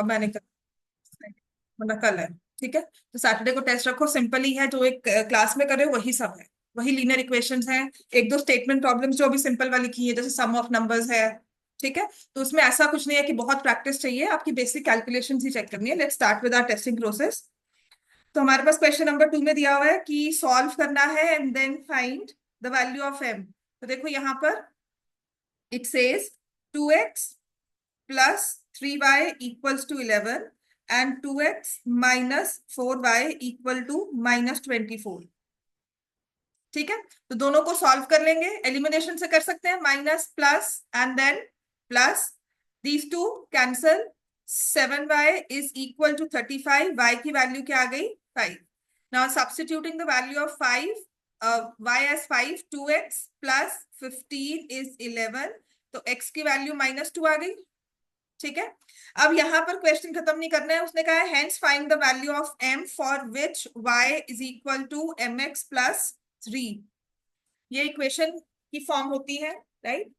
अब मैंने मतलब कल है। ठीक है, तो सैटरडे को टेस्ट रखो, सिंपल ही है, जो एक क्लास में कर रहे हो वही सब है, वही लीनियर इक्वेशंस हैं। एक दो स्टेटमेंट प्रॉब्लम्स जो अभी सिंपल वाली की है, जैसे सम ऑफ नंबर्स है। ठीक है, तो उसमें ऐसा कुछ नहीं है कि बहुत प्रैक्टिस चाहिए, आपकी बेसिक कैलकुलेशन ही चेक करनी है। Let's start with our testing process. तो हमारे पास क्वेश्चन नंबर 2 में दिया हुआ है कि सॉल्व करना है and then find the value of M. तो देखो यहाँ पर it says 2x plus 3y equals to 11 and 2x minus 4y equal to minus 24। ठीक है, तो दोनों को सॉल्व कर लेंगे, एलिमिनेशन से कर सकते हैं, minus plus and then plus, these two cancel. 7y is equal to 35, y की वैल्यू क्या आ गई 5। Now substituting the value of 5, y as 5, 2x plus 15 is 11, तो x की वैल्यू -2 आ गई। ठीक है, अब यहां पर क्वेश्चन खत्म नहीं करना है, उसने कहा है hence find the value of m for which y is equal to mx plus 3। ये इक्वेशन की फॉर्म होती है, राइट।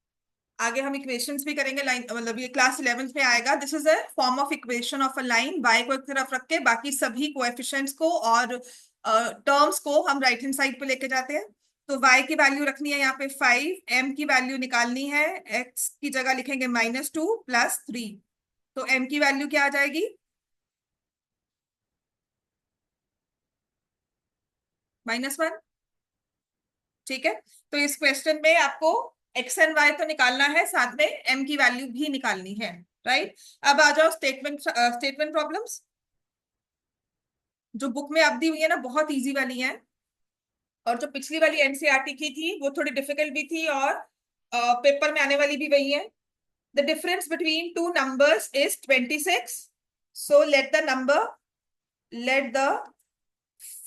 आगे हम इक्वेशंस भी करेंगे, लाइन मतलब ये क्लास 11th में आएगा। This is a form of equation of a line, y को एक तरफ रख के बाकी सभी कोएफिशिएंट्स को और टर्म्स को हम राइट हैंड साइड पे लेके जाते हैं। तो y की वैल्यू रखनी है यहाँ पे 5, m की वैल्यू निकालनी है, x की जगह लिखेंगे -2 प्लस 3। तो m की वैल्यू क्या आ जाएगी -1। ठीक है, तो इस क्वेश्चन में आपको x एंड y तो निकालना है, साथ में m की वैल्यू भी निकालनी है, राइट। अब आ जाओ स्टेटमेंट प्रॉब्लम्स। जो बुक में अब दी हुई है ना, बहुत इजी वाली है, और जो पिछली वाली एनसीईआरटी की थी वो थोड़ी डिफिकल्ट भी थी, और पेपर में आने वाली भी वही है। The difference between two numbers is 26। So let the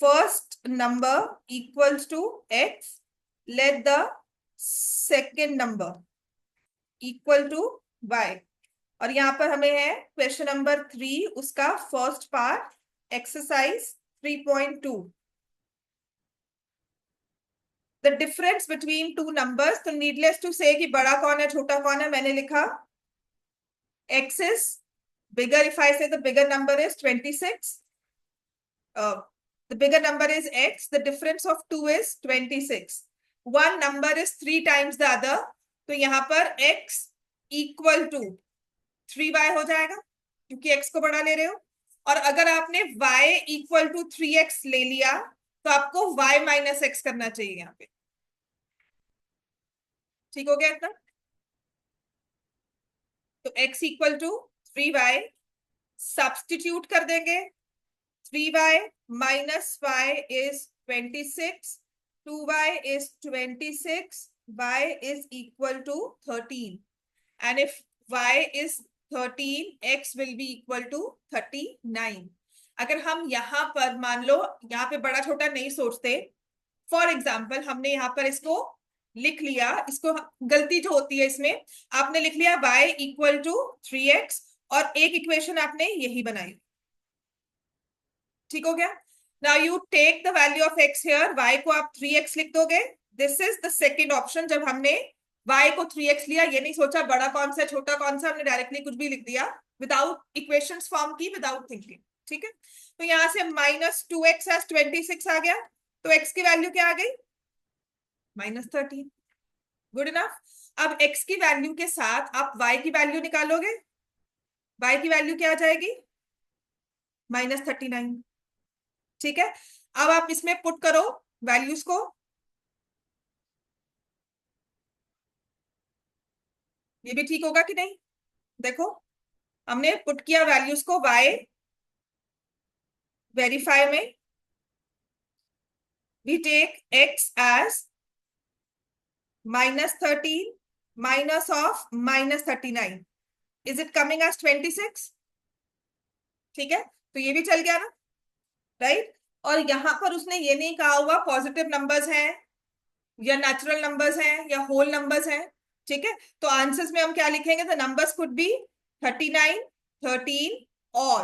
first number equals to x, let the second number equal to y। और यहां पर हमें है क्वेश्चन नंबर 3, उसका first part, exercise 3.2। The difference between two numbers, तो needless to से कि बड़ा कौन है छोटा कौन है, मैंने लिखा x is bigger। if I say the bigger number is 26, the bigger number is x, the difference of 2 is 26, one number is 3 times the other, तो यहां पर x इक्वल टू 3y हो जाएगा, क्योंकि x को बड़ा ले रहे हो। और अगर आपने y इक्वल टू 3x ले लिया, तो आपको y माइनस एक्स करना चाहिए यहाँ पे। ठीक हो गया इतना। तो x equal to 3y substitute कर देंगे, 3y minus y is 26, 2y is 26, y is equal to 13, and if y is 13, x will be equal to 39। अगर हम यहाँ पर मान लो, यहाँ पे बड़ा छोटा नहीं सोचते, फॉर एग्जाम्पल हमने यहाँ पर इसको लिख लिया, इसको गलती जो होती है इसमें, आपने लिख लिया y इक्वल टू 3x, और एक इक्वेशन आपने यही बनाई। ठीक हो गया। Now you take the value of x here, y को आप 3x लिख दोगे। This is the second option. जब हमने y को 3x लिया, ये नहीं सोचा बड़ा कौन सा छोटा कौन सा, हमने डायरेक्टली कुछ भी लिख दिया विदाउट इक्वेशंस फॉर्म की, विदाउट थिंकिंग। ठीक है, तो यहां से -2x एज 26 आ गया, तो x की वैल्यू क्या आ गई -13। Good enough. अब x की वैल्यू के साथ आप y की वैल्यू निकालोगे, y की वैल्यू क्या आ जाएगी -39। ठीक है, अब आप इसमें पुट करो वैल्यूज को, ये भी ठीक होगा कि नहीं। देखो, हमने पुट किया वैल्यूज को y वेरीफाई में, we take x as -13 minus of -39, is it coming as 26। ठीक है, तो ये भी चल गया ना, राइट। और यहां पर उसने ये नहीं कहा हुआ पॉजिटिव नंबर्स हैं या नेचुरल नंबर्स हैं या होल नंबर्स हैं। ठीक है, तो आंसर्स में हम क्या लिखेंगे, द नंबर्स कुड बी 39, 13 और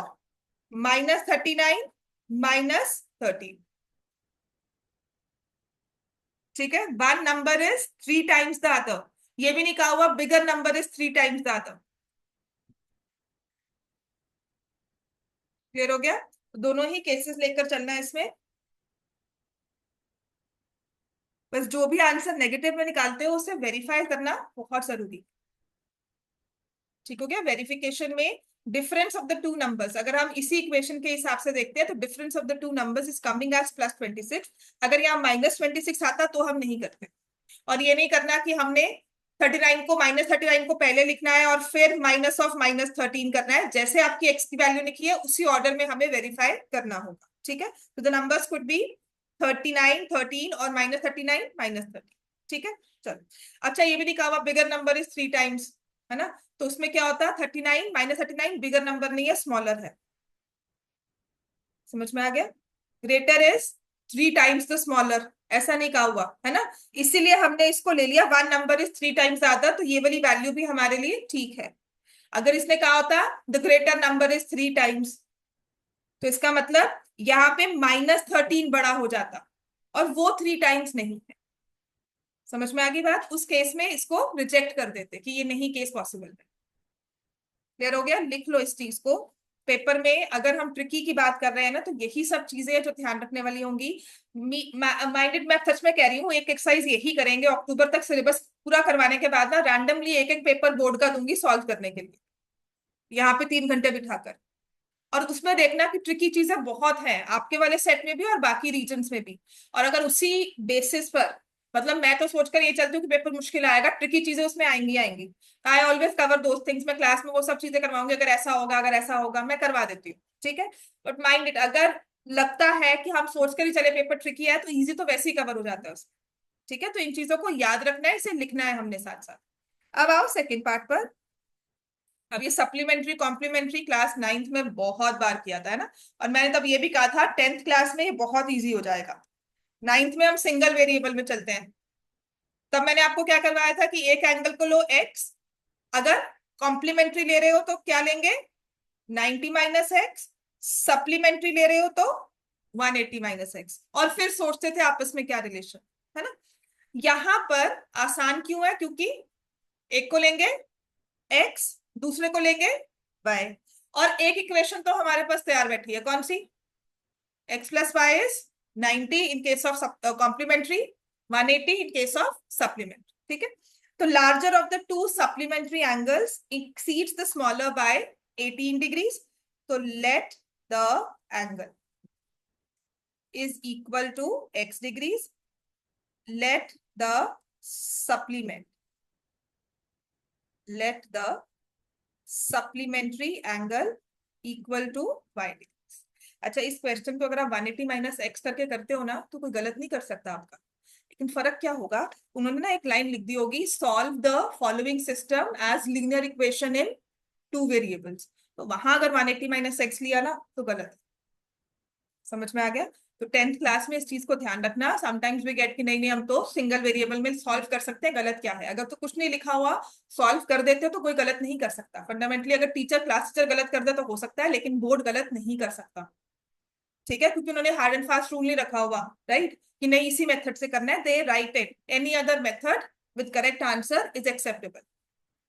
-39 -13। ठीक है, one number is 3 times the other, ये भी नहीं कहा हुआ bigger number is 3 times the other. Clear हो गया? तो दोनों ही केसेस लेकर चलना है इसमें। बस जो भी आंसर नेगेटिव में निकालते हो उसे वेरीफाई करना बहुत जरूरी। ठीक हो गया? वेरिफिकेशन में difference of the two numbers, अगर हम इसी इक्वेशन के हिसाब से देखते हैं तो difference of the two numbers is coming as +26। अगर यहाँ -26 आता तो हम नहीं करते। और ये नहीं करना कि हमने 39 को -39 को पहले लिखना है और फिर -13 करना है। जैसे आपकी एक्स की वैल्यू लिखी है उसी ऑर्डर में हमें वेरीफाई करना होगा। ठीक है? तो द नंबर्स कुड बी 39, 13 और -39, -13। ठीक है? चलो, अच्छा ये भी लिखा हुआ बिगर नंबर इज 3 टाइम्स, है ना? तो उसमें क्या होता है, 39 -39 बिगर नंबर नहीं है, स्मॉलर है। समझ में आ गया? Greater is 3 times the smaller, ऐसा नहीं कहा हुआ है ना। इसीलिए हमने इसको ले लिया, 1 नंबर इज 3 टाइम्स ज्यादा, तो ये वाली वैल्यू भी हमारे लिए ठीक है। अगर इसने कहा होता the greater number is 3 times, तो इसका मतलब यहाँ पे -13 बड़ा हो जाता और वो 3 टाइम्स नहीं है। समझ में आ गई बात? उस केस में इसको रिजेक्ट कर देते कि ये नहीं केस पॉसिबल है। क्लियर हो गया? लिख लो इस चीज को। पेपर में अगर हम ट्रिकी की बात कर रहे हैं ना, तो यही सब चीजें जो ध्यान रखने वाली होंगी। माइंडेड, मैं सच में कह रही हूँ, एक एक्सरसाइज यही करेंगे अक्टूबर तक सिलेबस पूरा करवाने के बाद ना, रैंडमली एक एक पेपर बोर्ड का दूंगी सॉल्व करने के लिए, यहाँ पे 3 घंटे बिठाकर। और उसमें देखना कि ट्रिकी चीजें बहुत हैं आपके वाले सेट में भी और बाकी रीजन्स में भी। और अगर उसी बेसिस पर, मतलब मैं तो सोचकर ये चलती हूँ कि पेपर मुश्किल आएगा, ट्रिकी चीजें उसमें आएंगी आएंगी। I always cover those things, मैं क्लास में वो सब चीजें करवाऊंगी, अगर ऐसा होगा अगर ऐसा होगा मैं करवा देती हूँ। ठीक है? बट माइंड इट, अगर लगता है कि हम सोच कर ही चले पेपर ट्रिकी है, तो इजी तो वैसे ही कवर हो जाता है उसमें। ठीक है? तो इन चीजों को याद रखना है, इसे लिखना है हमने साथ साथ। अब आओ सेकेंड पार्ट पर। अब ये सप्लीमेंट्री कॉम्प्लीमेंट्री क्लास 9th में बहुत बार किया था, है ना? और मैंने तब ये भी कहा था 10th क्लास में ये बहुत इजी हो जाएगा। 9th में हम सिंगल वेरिएबल में चलते हैं। तब मैंने आपको क्या करवाया था कि एक एंगल को लो x, अगर कॉम्प्लीमेंट्री ले रहे हो तो क्या लेंगे, 90 -x, सप्लीमेंट्री ले रहे हो तो 180 -x, और फिर सोचते थे आपस में क्या रिलेशन, है ना? यहां पर आसान क्यों है, क्योंकि एक को लेंगे x, दूसरे को लेंगे y, और एक इक्वेशन तो हमारे पास तैयार बैठी है, कौन सी? x + y is 90 in case of complementary, 180 in case of supplement. ठीक है? तो larger of the two supplementary angles exceeds the smaller by 18 degrees. तो let the angle is equal to x degrees. Let the supplement, let the supplementary angle equal to y degrees. अच्छा, इस question को अगर आप 180 -x करके करते हो ना, तो कोई गलत नहीं कर सकता आपका। लेकिन फर्क क्या होगा, उन्होंने ना एक लाइन लिख दी होगी, solve the following system as linear equation in 2 variables. तो वहां अगर 180 -x लिया ना तो गलत है। समझ में आ गया? तो 10th क्लास में इस चीज को ध्यान रखना। समटाइम्स वी गेट कि नहीं नहीं हम तो सिंगल वेरिएबल में सॉल्व कर सकते हैं, गलत क्या है? अगर तो कुछ नहीं लिखा हुआ सॉल्व कर देते हो तो कोई गलत नहीं कर सकता। फंडामेंटली अगर टीचर, क्लास टीचर गलत कर दे तो हो सकता है, लेकिन बोर्ड गलत नहीं कर सकता। ठीक है? क्योंकि उन्होंने हार्ड एंड फास्ट रूल नहीं रखा हुआ, राइट, कि नहीं इसी मेथड से करना है। They write it, any other method with correct answer is acceptable,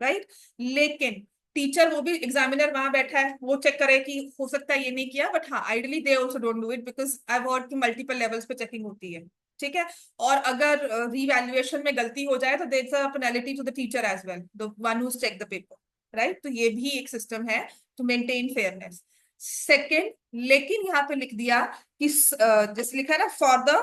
right. लेकिन टीचर, वो भी एग्जामिनर वहां बैठा है, वो चेक करे कि हो सकता है ये नहीं किया, बट हाँ ideally they also don't do it, because I heard कि मल्टीपल लेवल्स पे चेकिंग होती है। ठीक है? और अगर रीवैल्यूएशन में गलती हो जाए तो there is a penalty to the teacher as well, the one who check the paper, right. तो ये भी एक सिस्टम है टू मेंटेन फेयरनेस। सेकेंड, लेकिन यहाँ पे लिख दिया कि जैसे लिखा है ना, for the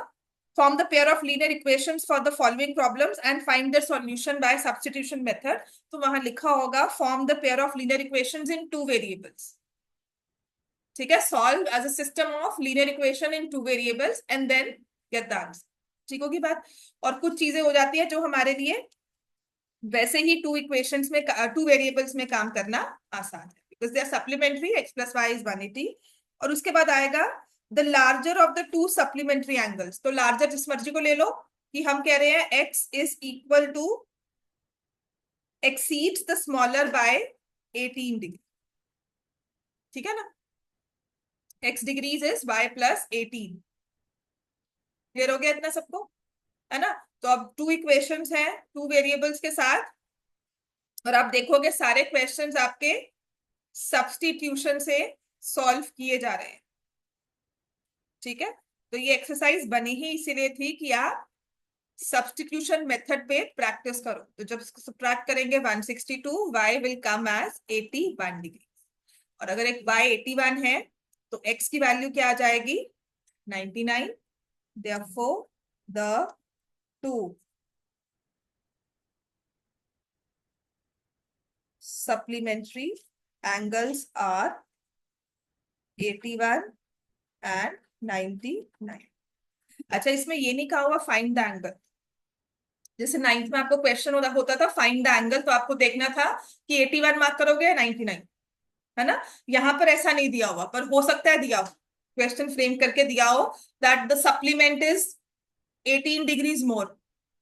form the pair of linear equations for the following problems and find their solution by substitution method। तो वहां लिखा होगा form the pair of linear equations in 2 variables। ठीक है? solve as a system of linear equation in 2 variables and then get the answer। ठीक होगी बात? और कुछ चीजें हो जाती है जो हमारे लिए वैसे ही 2 इक्वेशंस में, 2 वेरिएबल्स में काम करना आसान है, because they are supplementary, x + y is 180। और उसके बाद आएगा the larger of the 2 supplementary angles. तो लार्जर जिस मर्जी को ले लो, कि हम कह रहे हैं x is equal to exceeds the smaller by 18 degree. ठीक है ना? x degrees is y + 18। Clear हो गया इतना सबको? है ना? तो अब 2 इक्वेशंस हैं 2 वेरिएबल्स के साथ, और आप देखोगे सारे क्वेश्चंस आपके सब्स्टिट्यूशन से सॉल्व किए जा रहे हैं। ठीक है, तो ये एक्सरसाइज बनी ही इसीलिए थी कि आप सब्स्टिट्यूशन मेथड पे प्रैक्टिस करो। तो जब सब्ट्रैक्ट करेंगे 162, y will come as 81 degree. और अगर एक y 81 है तो x की वैल्यू क्या आ जाएगी? 99। therefore the two supplementary angles are 81 and 99। अच्छा, इसमें ये नहीं कहा हुआ फाइंड द एंगल। जैसे नाइन्थ में आपको क्वेश्चन होता था फाइंड द एंगल, तो आपको देखना था कि 81 मार्क करोगे या 99, है ना। यहाँ पर ऐसा नहीं दिया हुआ, पर हो सकता है दिया हो, क्वेश्चन फ्रेम करके दिया हो that the supplement is 18 degrees more.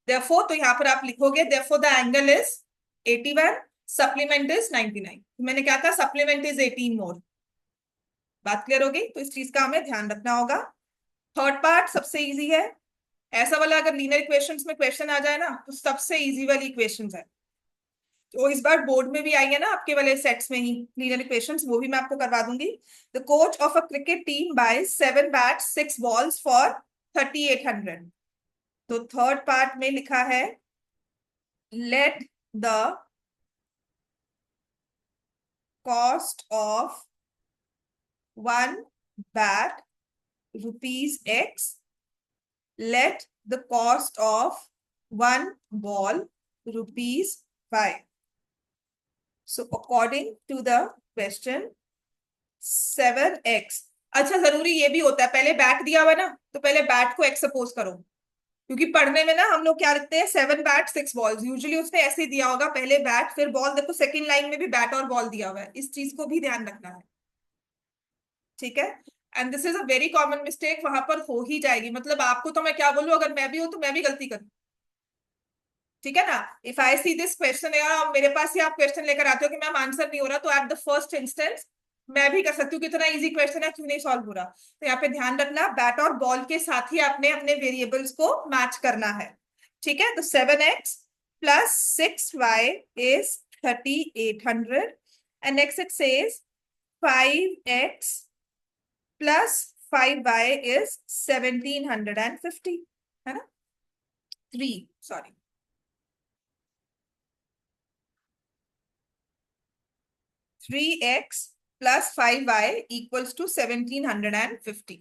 Therefore तो यहाँ पर आप लिखोगे therefore the angle is 81, supplement is 99। मैंने क्या कहा? सप्लीमेंट इज 18 मोर। बात क्लियर होगी? तो इस चीज का हमें ध्यान रखना होगा। थर्ड पार्ट सबसे इजी है। ऐसा वाला अगर लीनियर इक्वेशंस में क्वेश्चन आ जाए ना, तो सबसे इजी वाली इक्वेशंस है। तो इस बार बोर्ड में भी आई है ना आपके वाले सेट्स में ही लीनियर इक्वेशंस, वो भी मैं आपको करवा दूंगी। The coach of a cricket team buy 7 bats 6 balls for 3800। तो थर्ड पार्ट में लिखा है let the cost of one bat rupees X, let the cost of one ball rupees 5। So according to the question 7x। अच्छा, जरूरी ये भी होता है, पहले बैट दिया हुआ ना तो पहले बैट को एक्स सपोज करो, क्योंकि पढ़ने में ना हम लोग क्या लिखते हैं 7 बैट 6 बॉल्स, यूजुअली उसने ऐसे ही दिया होगा, पहले बैट फिर बॉल। देखो सेकंड लाइन में भी बैट और बॉल दिया हुआ है, इस चीज को भी ध्यान रखना है। ठीक है, and this is a very common mistake, वहां पर हो ही जाएगी। मतलब आपको तो मैं क्या बोलूं, अगर मैं भी हूं तो मैं भी गलती करूं। ठीक है ना। If I see this question, या मेरे पास ही आप क्वेश्चन लेकर आते हो कि मैम आंसर नहीं हो रहा, तो एट द फर्स्ट इंस्टेंस मैं भी कर सकती हूँ, कितना इजी क्वेश्चन है, क्यों नहीं सॉल्व हो रहा। तो यहाँ पे ध्यान रखना, बैट और बॉल के साथ ही आपने अपने वेरिएबल्स को मैच करना है। ठीक है, तो 7x plus 6y is 3800 and next it says 5x plus 5y is 1750, है ना। 3x plus 5y equals to 1750।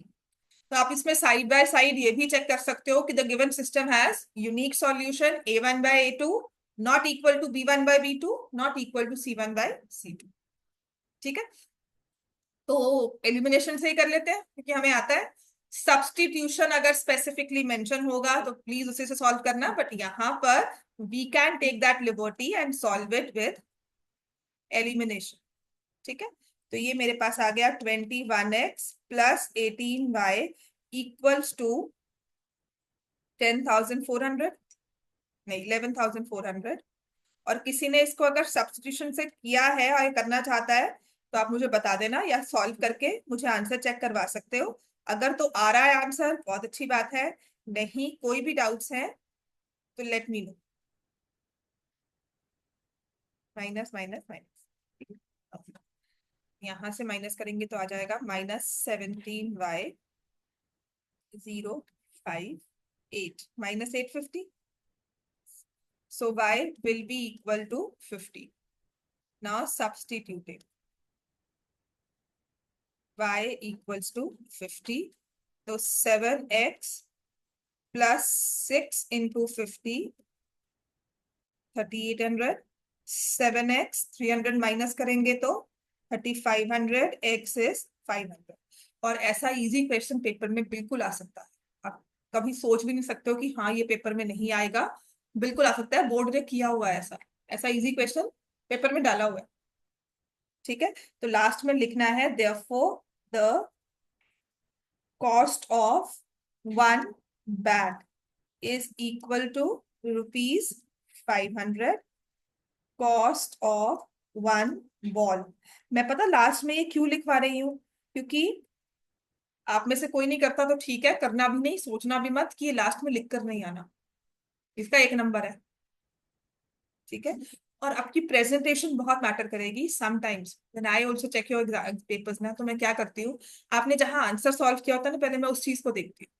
तो आप इसमें साइड बाय साइड ये भी चेक कर सकते हो कि the given system has unique solution a1 by a2 not equal to b1 by b2 not equal to c1 by c2। ठीक है, तो एलिमिनेशन से ही कर लेते हैं क्योंकि हमें आता है। सब्स्टिट्यूशन अगर स्पेसिफिकली मेंशन होगा तो प्लीज उसे से सॉल्व करना, बट यहाँ पर we can take that liberty and solve it with elimination. ठीक है, तो ये मेरे पास आ गया 21x plus 18y equals to 10,400, नहीं 11,400। और किसी ने इसको अगर सब्स्टिट्यूशन से किया है और करना चाहता है तो आप मुझे बता देना, या सॉल्व करके मुझे आंसर चेक करवा सकते हो। अगर तो आ रहा है आंसर बहुत अच्छी बात है, नहीं कोई भी डाउट्स है तो let me know. Minus minus minus, यहां से माइनस करेंगे तो आ जाएगा -17y 058 -850। So y will be equal to 50. Now substituting y equals to 50. So 7x plus 6 into 50, 3800. 7x 300 minus करेंगे तो 3500, x is 500। और ऐसा इजी क्वेश्चन पेपर में बिल्कुल आ सकता है। आप कभी सोच भी नहीं सकते हो कि हाँ ये पेपर में नहीं आएगा, बिल्कुल आ सकता है। बोर्ड ने किया हुआ है ऐसा, ऐसा इजी क्वेश्चन पेपर में डाला हुआ है। ठीक है, तो लास्ट में लिखना है therefore the cost of one bat is equal to ₹500 cost of one ball. मैं पता लास्ट में ये क्यों लिखवा रही हूँ, क्योंकि आप में से कोई नहीं करता तो ठीक है, करना भी नहीं, सोचना भी मत कि ये लास्ट में लिख कर नहीं आना, इसका 1 नंबर है। ठीक है, और आपकी प्रेजेंटेशन बहुत मैटर करेगी sometimes. When I also check your papers ना, तो मैं क्या करती हूँ, आपने जहां आंसर सॉल्व किया होता है ना, पहले मैं उस चीज को देखती हूँ।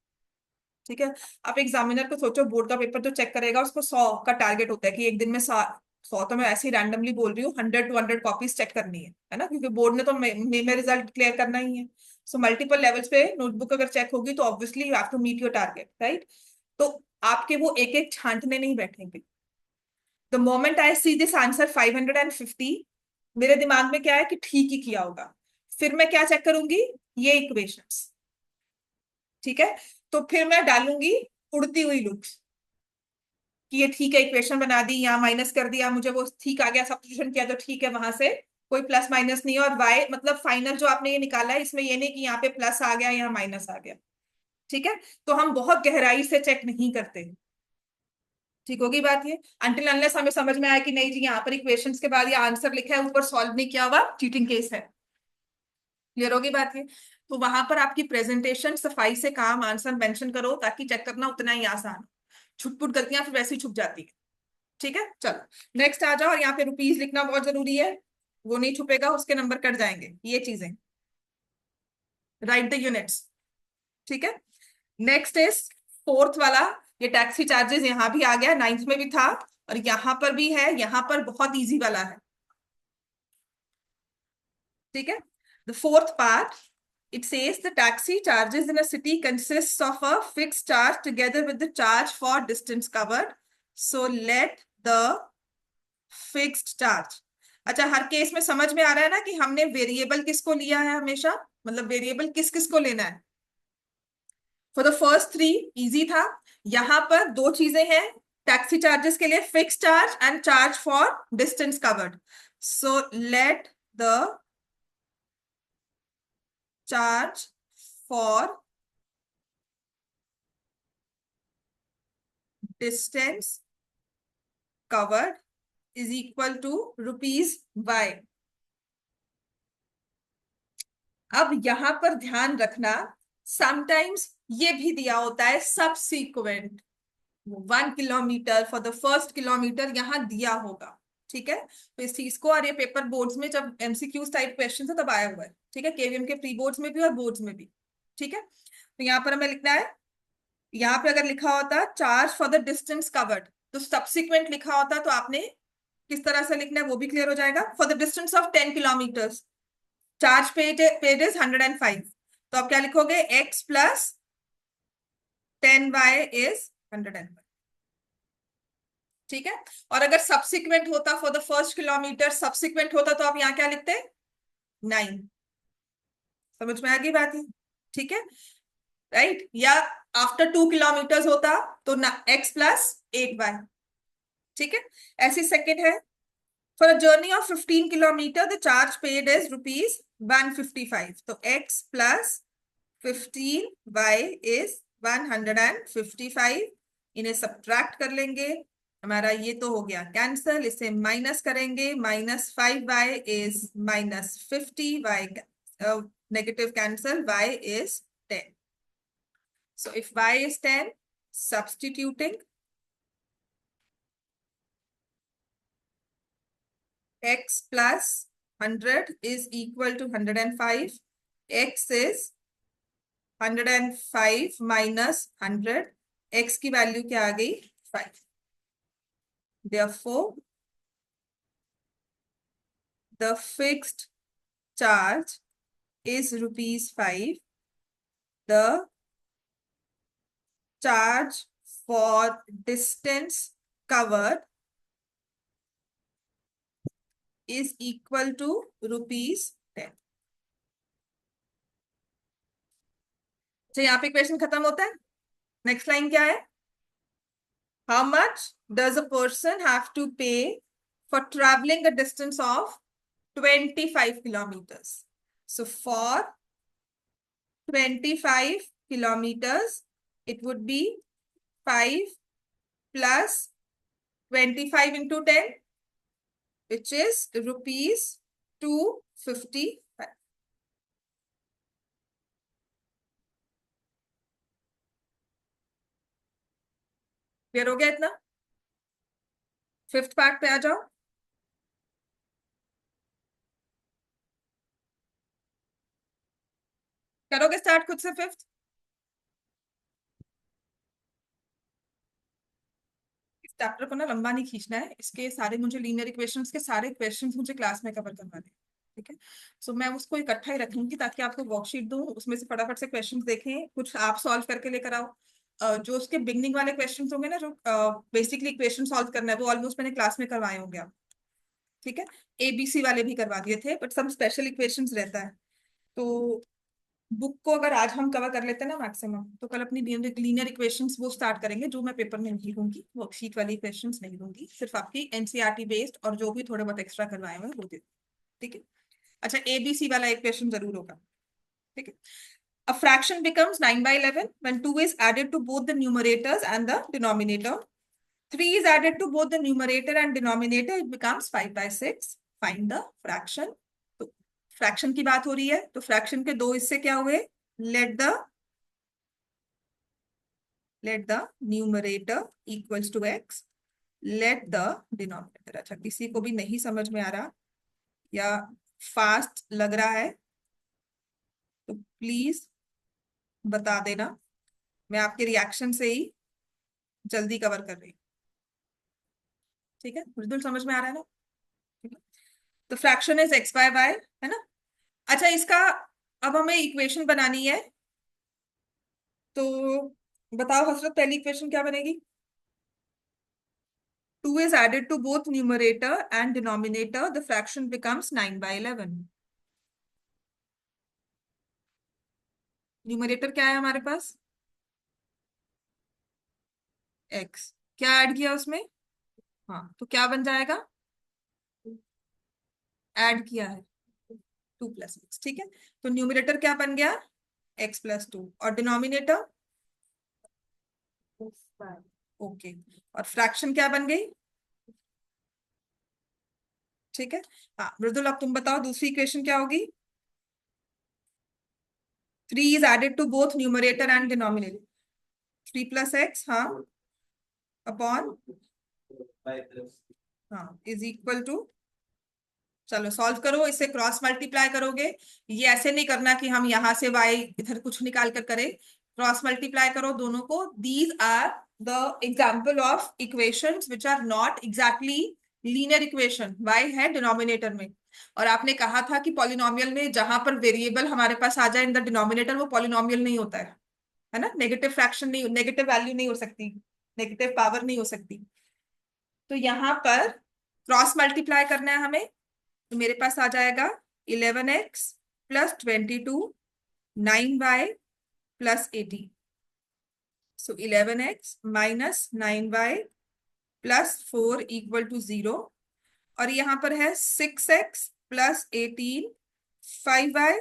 ठीक है। आप एग्जामिनर को सोचो, बोर्ड का पेपर जो चेक करेगा उसको 100 का टारगेट होता है कि एक दिन में 100, तो मैं ऐसे ही रैंडमली बोल रही हूँ 100 to 100 कॉपीज चेक करनी है ना, क्योंकि बोर्ड ने तो मे में रिजल्ट क्लियर करना ही है। सो मल्टीपल लेवल्स पे नोटबुक अगर चेक होगी तो obviously you have to meet your target, right. तो आपके वो एक एक छांटने नहीं बैठेंगे। The moment I see this answer 550, मेरे दिमाग में क्या है कि ठीक ही किया होगा। फिर मैं क्या चेक करूंगी, ये इक्वेशंस। ठीक है। तो फिर मैं डालूंगी उड़ती हुई लूप्स कि ये ठीक है, इक्वेशन बना दी, यहाँ माइनस कर दिया, मुझे वो ठीक आ गया, सब्स्टिट्यूशन किया तो ठीक है, वहां से कोई प्लस माइनस नहीं है। और वाई मतलब फाइनल जो आपने ये निकाला है, इसमें ये नहीं कि यहाँ पे प्लस आ गया यहाँ माइनस आ गया। ठीक है। तो हम बहुत गहराई से चेक नहीं करते। ठीक होगी बात ये। अनटिल अनलेस हमें समझ में आया कि नहीं जी, यहाँ पर इक्वेशंस के बाद ये आंसर लिखा है, ऊपर सॉल्व नहीं किया हुआ, चीटिंग केस है। क्लियर होगी बात ये। तो वहां पर आपकी प्रेजेंटेशन सफाई से काम आंसर मेंशन करो, ताकि चेक करना उतना ही आसान हो। छुटपुट गलतियां फिर वैसे ही छुप जाती है। ठीक है, चलो नेक्स्ट आ जाओ। और यहाँ पे रुपीज लिखना बहुत जरूरी है, वो नहीं छुपेगा, उसके नंबर कट जाएंगे, ये चीजें। Right the units. ठीक है। नेक्स्ट इज फोर्थ वाला। ये टैक्सी चार्जेस यहाँ भी आ गया, नाइन्थ में भी था और यहाँ पर भी है। यहाँ पर बहुत इजी वाला है। ठीक है। The fourth part, it says the taxi charges in a city consists of a fixed charge together with the charge for distance covered. So let the fixed charge, अच्छा हर केस में समझ में आ रहा है ना कि हमने वेरिएबल किसको लिया है हमेशा, मतलब वेरिएबल किस किस को लेना है। For the first three easy था। यहां पर दो चीजें हैं टैक्सी चार्जेस के लिए, fix charge and charge for distance covered. So let the charge for distance covered is equal to ₹y। अब यहां पर ध्यान रखना, समटाइम्स ये भी दिया होता है subsequent 1 kilometre for the first kilometre, यहां दिया होगा। ठीक है। तो इस चीज को, और ये पेपर बोर्ड्स में जब एमसीक्यूज टाइप क्वेश्चन है तब आया हुआ है। ठीक है, केवीएम के प्री बोर्ड्स में भी और बोर्ड्स में भी। ठीक है। तो यहाँ पर हमें लिखना है, यहाँ पे अगर लिखा होता charge for the distance covered, तो सब्सिक्वेंट लिखा होता तो आपने किस तरह से लिखना है वो भी क्लियर हो जाएगा। For the distance of 10 kilometre, charge paid is 105, तो आप क्या लिखोगे, x प्लस 10y इज 105। ठीक है। और अगर सब्सिक्वेंट होता for the first kilometre, subsequent होता तो आप यहाँ क्या लिखते, 9। समझ में आ गई बात है। ठीक है, राइट। या आफ्टर 2 किलोमीटर होता तो ना x प्लस 8y। ठीक है। ऐसी सेकेंड है, for a journey of 15 kilometre the charge paid is ₹155, तो x प्लस 15y इज 155। इन्हें सब्ट्रैक्ट कर लेंगे, हमारा ये तो हो गया कैंसल। इसे माइनस करेंगे, -5y is -50y, negative cancel, y is 10। So if y is 10, substituting x plus 100 is equal to 105. X is 105 minus 100. X की वैल्यू क्या आ गई, 5। Therefore, the fixed charge is ₹5. The charge for distance covered is equal to ₹10। तो यहाँ पे question खत्म होता है। नेक्स्ट लाइन क्या है, how much does a person have to pay for traveling a distance of 25 kilometers? So for 25 kilometers, it would be 5 plus 25 into 10, which is ₹255। Clear हो गया इतना। फिफ्थ पार्ट पे आ जाओ। करोगे स्टार्ट खुद से फिफ्थ? इस चैप्टर को ना लंबा नहीं खींचना है, इसके सारे मुझे लीनियर इक्वेशंस के सारे क्वेश्चंस मुझे क्लास में कवर करवा दे, ठीक है? सो मैं उसको इकट्ठा ही रखूंगी ताकि आपको वर्कशीट दूं, उसमें से फटाफट से क्वेश्चंस देखें, कुछ आप सॉल्व करके लेकर आओ। जो उसके बिगनिंग वाले क्वेश्चंस होंगे ना, जो बेसिकली इक्वेशन सॉल्व करना है, वो ऑलमोस्ट मैंने क्लास में करवाए होंगे आप, ठीक है? एबीसी वाले भी करवा दिए थे, बट सब स्पेशल इक्वेशंस रहता है। तो बुक को अगर आज हम कवर कर लेते हैं ना मैक्सिमम, तो कल अपनी लीनियर इक्वेशंस वो स्टार्ट करेंगे, जो मैं पेपर में नहीं लूंगी, वर्कशीट वाली इक्वेशंस नहीं लूंगी, सिर्फ आपकी एनसीईआरटी बेस्ड और जो भी थोड़े बहुत एक्स्ट्रा करवाए हुए हैं वो दे, ठीक है? अच्छा, एबीसी वाला एक क्वेश्चन जरूर होगा, ठीक है? A fraction becomes 9 by 11 when 2 is added to both the numerators and the denominator. 3 is added to both the numerator and denominator, it becomes 5 by 6. Find the fraction. तो फ्रैक्शन की बात हो रही है, तो फ्रैक्शन के दो हिस्से क्या हुए? Let the numerator equals to X, let the denominator. अच्छा, किसी को भी नहीं समझ में आ रहा या फास्ट लग रहा है तो प्लीज बता देना, मैं आपके रिएक्शन से ही जल्दी कवर कर रही हूँ, ठीक है? बिल्कुल समझ में आ रहा है ना? ठीक है, तो fraction is X by Y, है ना? अच्छा, इसका अब हमें इक्वेशन बनानी है, तो बताओ हसरत, पहली इक्वेशन क्या बनेगी? 2 is added to both numerator and denominator, the fraction becomes 9 by 11. Numerator क्या है हमारे पास? x। क्या ऐड किया उसमें? हाँ, तो क्या बन जाएगा? ऐड किया है 2 + x, ठीक है? तो न्यूमरेटर क्या बन गया? x + 2, और डिनोमिनेटर ओके, और फ्रैक्शन क्या बन गई? ठीक है। हाँ मृदुल, अब तुम बताओ दूसरी इक्वेशन क्या होगी? 3 is added to both numerator and denominator, 3 + x, हाँ, अपॉन, हाँ, इज इक्वल टू, चलो सॉल्व करो, इसे क्रॉस मल्टीप्लाई करोगे। ये ऐसे नहीं करना कि हम यहां से y इधर कुछ निकाल कर करें, क्रॉस मल्टीप्लाई करो दोनों को। These are the example of equations which are not exactly linear equation, y है डिनोमिनेटर में, और आपने कहा था कि पॉलिनोमियल में जहां पर वेरिएबल हमारे पास आ जाए इन द डिनोमिनेटर, वो पॉलिनोमियल नहीं होता है ना? नेगेटिव फ्रैक्शन नहीं, नेगेटिव वैल्यू नहीं हो सकती, नेगेटिव पावर नहीं हो सकती। तो यहाँ पर क्रॉस मल्टीप्लाई करना है हमें, तो मेरे पास आ जाएगा 11x + 22, 9y + 18। सो 11x - 9y + 4 = 0, और यहाँ पर है 6x + 18, 5y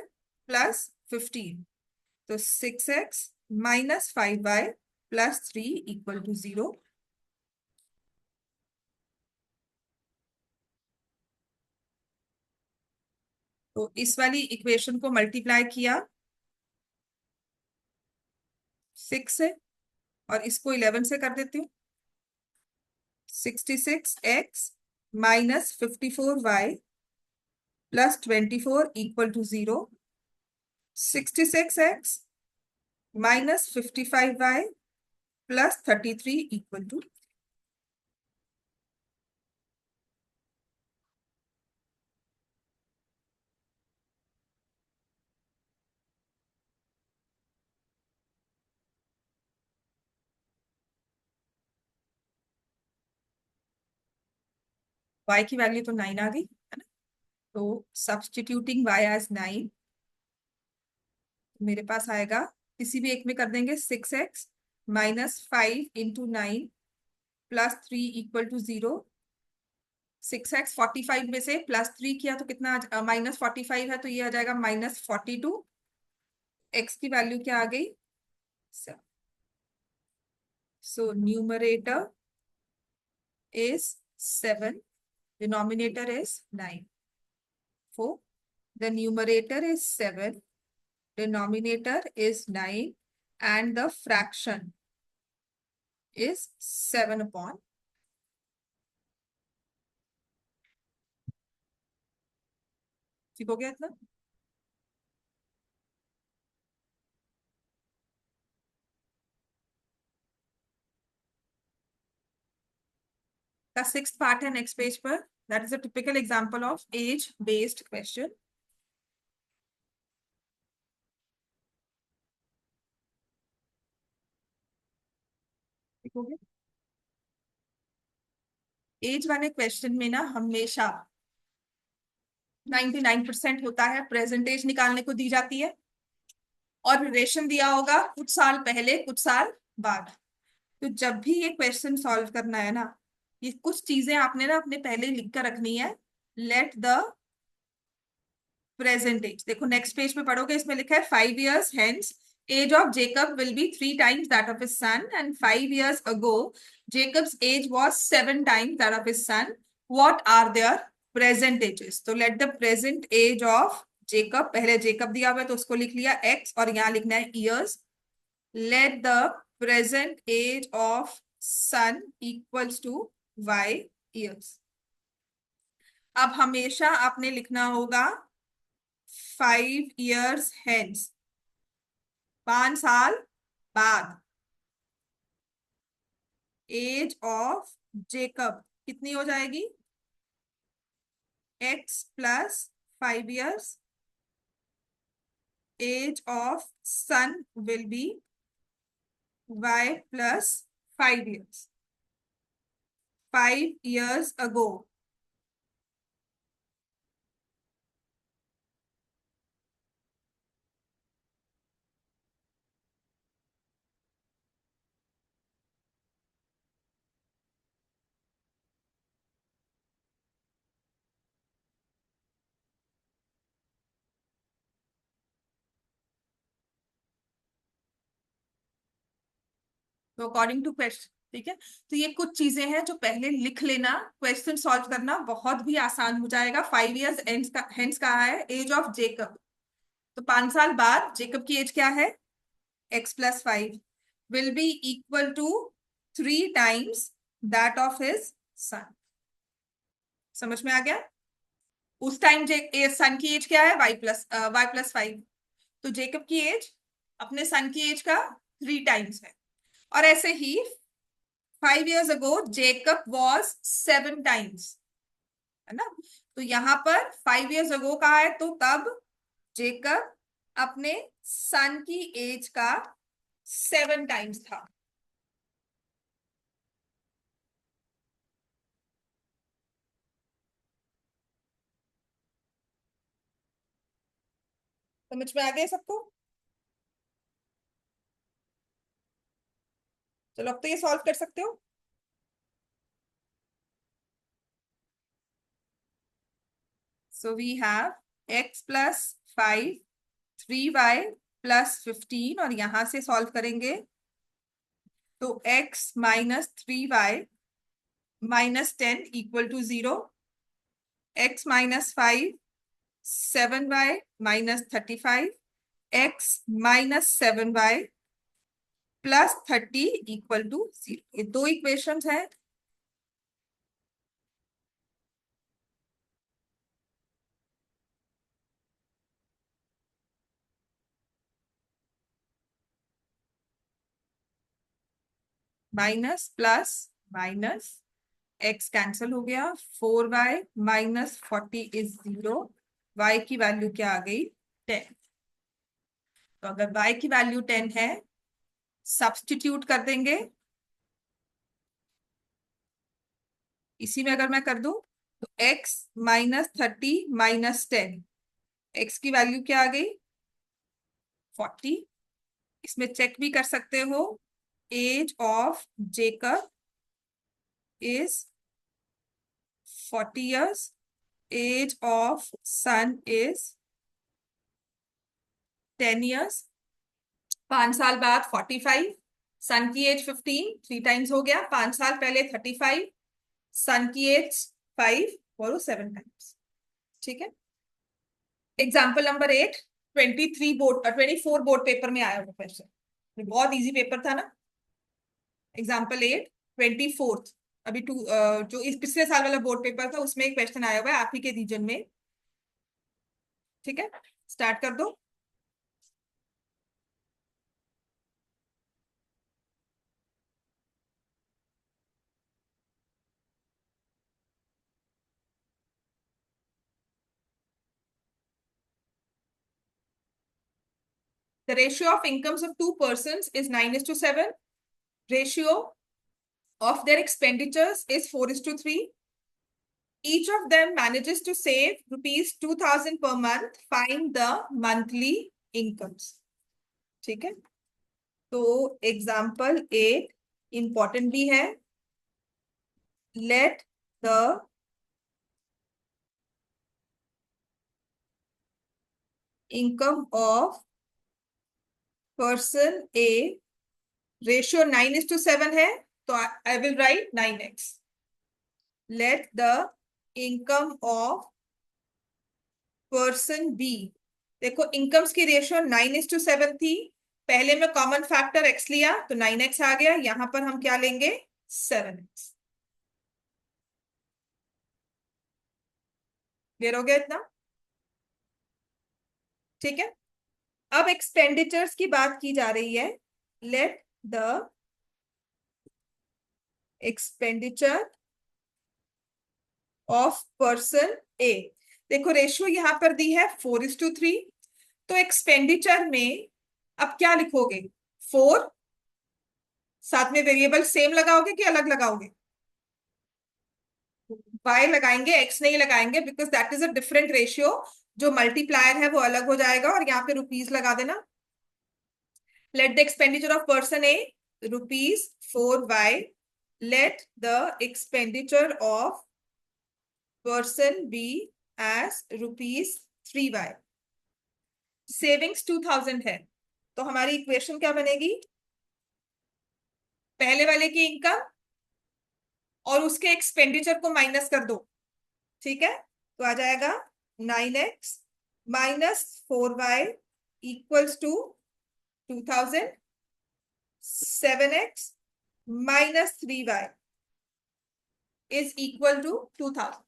+ 15। तो 6x - 5y + 3 = 0। तो इस वाली इक्वेशन को मल्टीप्लाई किया 6 से, और इसको 11 से कर देती हूँ। 66x - 54y + 24 = 0। 66x - 55y + 33 = y की वैल्यू तो 9 आ गई, है ना? तो सब्स्टिट्यूटिंग y एज 9, मेरे पास आएगा, किसी भी एक में कर देंगे, 6x - 5 × 9 + 3 = 0। 6x 45 में से +3 किया तो कितना -45 है, तो ये आ जाएगा -42। x की वैल्यू क्या आ गई? So numerator is 7, denominator is 9. So the numerator is 7, denominator is 9, and the fraction is 7/। ठीक हो गया इतना? का 6th पार्ट है नेक्स्ट पेज पर. That is a typical example of age based question. ठीक हो गया. एज वाले क्वेश्चन में ना हमेशा 99% होता है प्रेजेंट एज निकालने को दी जाती है, और रिलेशन दिया होगा कुछ साल पहले कुछ साल बाद. तो जब भी ये क्वेश्चन सॉल्व करना है ना, ये कुछ चीजें आपने ना अपने पहले लिख कर रखनी है. लेट द प्रेजेंट एज, देखो नेक्स्ट पेज पे पढ़ोगे, इसमें लिखा है 5 years hence age of Jacob will be 3 times that of his son, and 5 years ago Jacob's age was 7 times that of his son. What are their present ages? तो let the present age of Jacob, पहले Jacob दिया हुआ है तो उसको लिख लिया x, और यहाँ लिखना है years. Let the present age of son equals to y years. अब हमेशा आपने लिखना होगा 5 years hence, 5 साल बाद. एज ऑफ जेकब कितनी हो जाएगी? x plus 5 years. Age of son will be y plus 5 years. 5 years ago. तो अकॉर्डिंग टू क्वेश्चन, ठीक है. तो ये कुछ चीजें हैं जो पहले लिख लेना, क्वेश्चन सॉल्व करना बहुत भी आसान हो जाएगा. 5 years हेंस कहा है एज ऑफ जेकब, तो 5 साल बाद जेकब की एज क्या है? x plus 5 will be equal to 3 times that of his son. समझ में आ गया? उस टाइम सन की एज क्या है? y plus 5. तो जेकब की एज अपने सन की एज का 3 times है. और ऐसे ही 5 years ago Jacob was 7 times, है ना. तो यहाँ पर 5 years ago कहा है, तो तब जेकब अपने सन की एज का 7 times था. समझ में आ गया सबको? चलो अब तो ये सॉल्व कर सकते हो. So we have x plus 5, 3y plus 15, और यहां से सॉल्व करेंगे तो x minus 3y minus 10 equal to 0. x minus 5, 7y minus 35, x minus 7y plus 30 equal to 0. ये दो इक्वेशंस हैं. Minus plus minus, x cancel हो गया. 4y minus 40 is 0. y की वैल्यू क्या आ गई? 10. तो अगर y की वैल्यू 10 है, सब्स्टिट्यूट कर देंगे. इसी में अगर मैं कर दूं तो x माइनस 30 माइनस 10, x की वैल्यू क्या आ गई? 40. इसमें चेक भी कर सकते हो. Age of Jacob is 40 years. Age of son is 10 years. 5 साल बाद 45, सन की एज 15, 3 times हो गया. 5 साल पहले 35, सन की एज 5 और वो 7 times. ठीक है. एग्जाम्पल नंबर 8, 24 बोर्ड पेपर में आया हुआ क्वेश्चन, बहुत इजी पेपर था ना. एग्जाम्पल 8, 24th, अभी जो इस पिछले साल वाला बोर्ड पेपर था उसमें एक क्वेश्चन आया हुआ है आप ही के रीजन में. ठीक है, स्टार्ट कर दो. The ratio of incomes of two persons is 9:7. Ratio of their expenditures is 4:3. Each of them manages to save rupees 2,000 per month. Find the monthly incomes. ठीक है, तो एग्जाम्पल 8 इंपॉर्टेंट भी है. Let the income of person A, ratio 9:7 है, तो I will write 9x. Let the income of person B, देखो incomes की ratio 9:7 थी. पहले में कॉमन फैक्टर x लिया तो 9x आ गया. यहां पर हम क्या लेंगे? 7x. क्लियर हो गया इतना? ठीक है. अब एक्सपेंडिचर्स की बात की जा रही है. Let the expenditure of person A, देखो रेशियो यहां पर दी है 4:3. तो एक्सपेंडिचर में अब क्या लिखोगे? 4, साथ में वेरिएबल सेम लगाओगे कि अलग लगाओगे? y लगाएंगे, x नहीं लगाएंगे, because that is a different ratio. जो मल्टीप्लायर है वो अलग हो जाएगा और यहाँ पे रुपीज लगा देना. Let the expenditure of person A rupees 4y. Let the expenditure of person B as rupees 3y. Savings 2,000 है, तो हमारी इक्वेशन क्या बनेगी? पहले वाले की इनकम और उसके एक्सपेंडिचर को माइनस कर दो. ठीक है, तो आ जाएगा 9x minus 4y equals to 2,000. 7x minus 3y is equal to 2,000.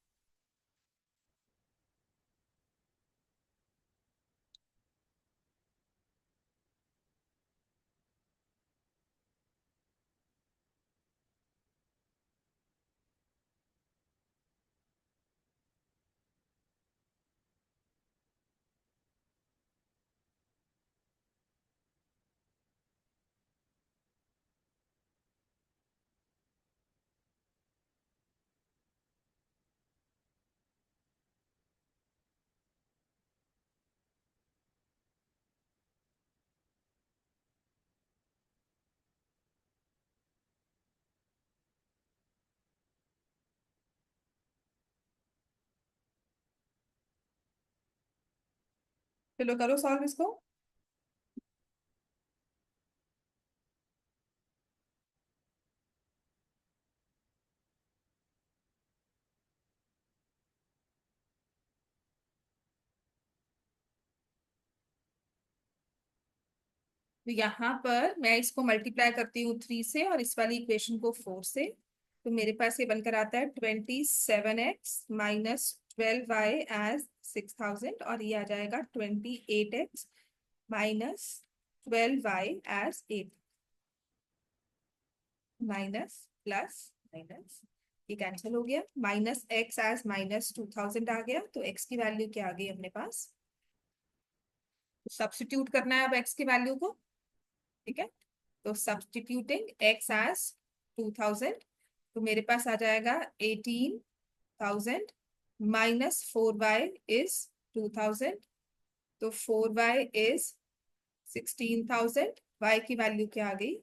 चलो करो सॉल्व इसको. तो यहाँ पर मैं इसको मल्टीप्लाई करती हूँ 3 से और इस वाली इक्वेशन को 4 से. तो मेरे पास ये बनकर आता है 27x माइनस 12y एज 6,000 और ये आ जाएगा 28x minus 12y as 8 minus plus minus ये कैंसिल हो गया. माइनस x एज माइनस 2,000 आ गया. तो x की वैल्यू क्या आ गई अपने पास? सब्स्टिट्यूट करना है अब x की वैल्यू को. ठीक है, तो सब्स्टिट्यूटिंग x एज 2,000, तो मेरे पास आ जाएगा 18,000 माइनस 4y इज 2,000. तो 4y इज 16,000. y की वैल्यू क्या आ गई?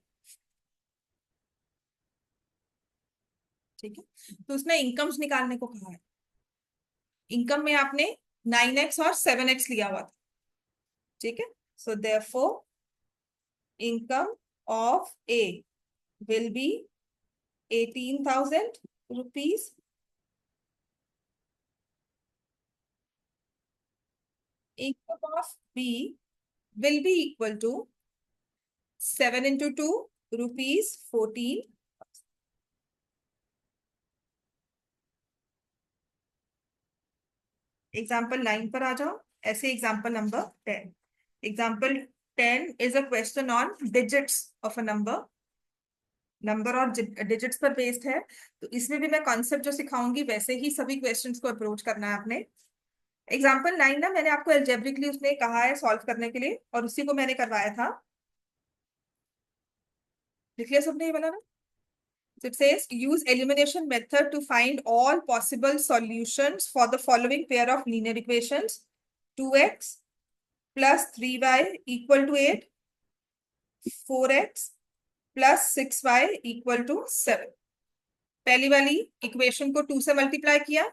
ठीक है, तो उसने इनकम्स निकालने को कहा है. इनकम में आपने 9x और 7x लिया हुआ था. ठीक है, so therefore income of A will be 18,000 rupees. Income of B will be equal to 7 into 2 rupees 14. Example 9 पर आ जाओ. ऐसे example number 10. Example 10 is a question on digits of a number. Number और digits पर based है. तो इसमें भी मैं कॉन्सेप्ट जो सिखाऊंगी वैसे ही सभी क्वेश्चंस को अप्रोच करना है आपने. एग्जाम्पल 9 ना मैंने आपको एल्जेब्रिकली उसने कहा है सॉल्व करने के लिए, और उसी को मैंने करवाया था। लिख लिया सबने ये वाला ना? So it says use elimination method to find all possible solutions for the following pair of linear equations: 2x plus 3y equal to 8, 4x plus 6y equal to 7। पहली वाली इक्वेशन को 2 से मल्टीप्लाई किया,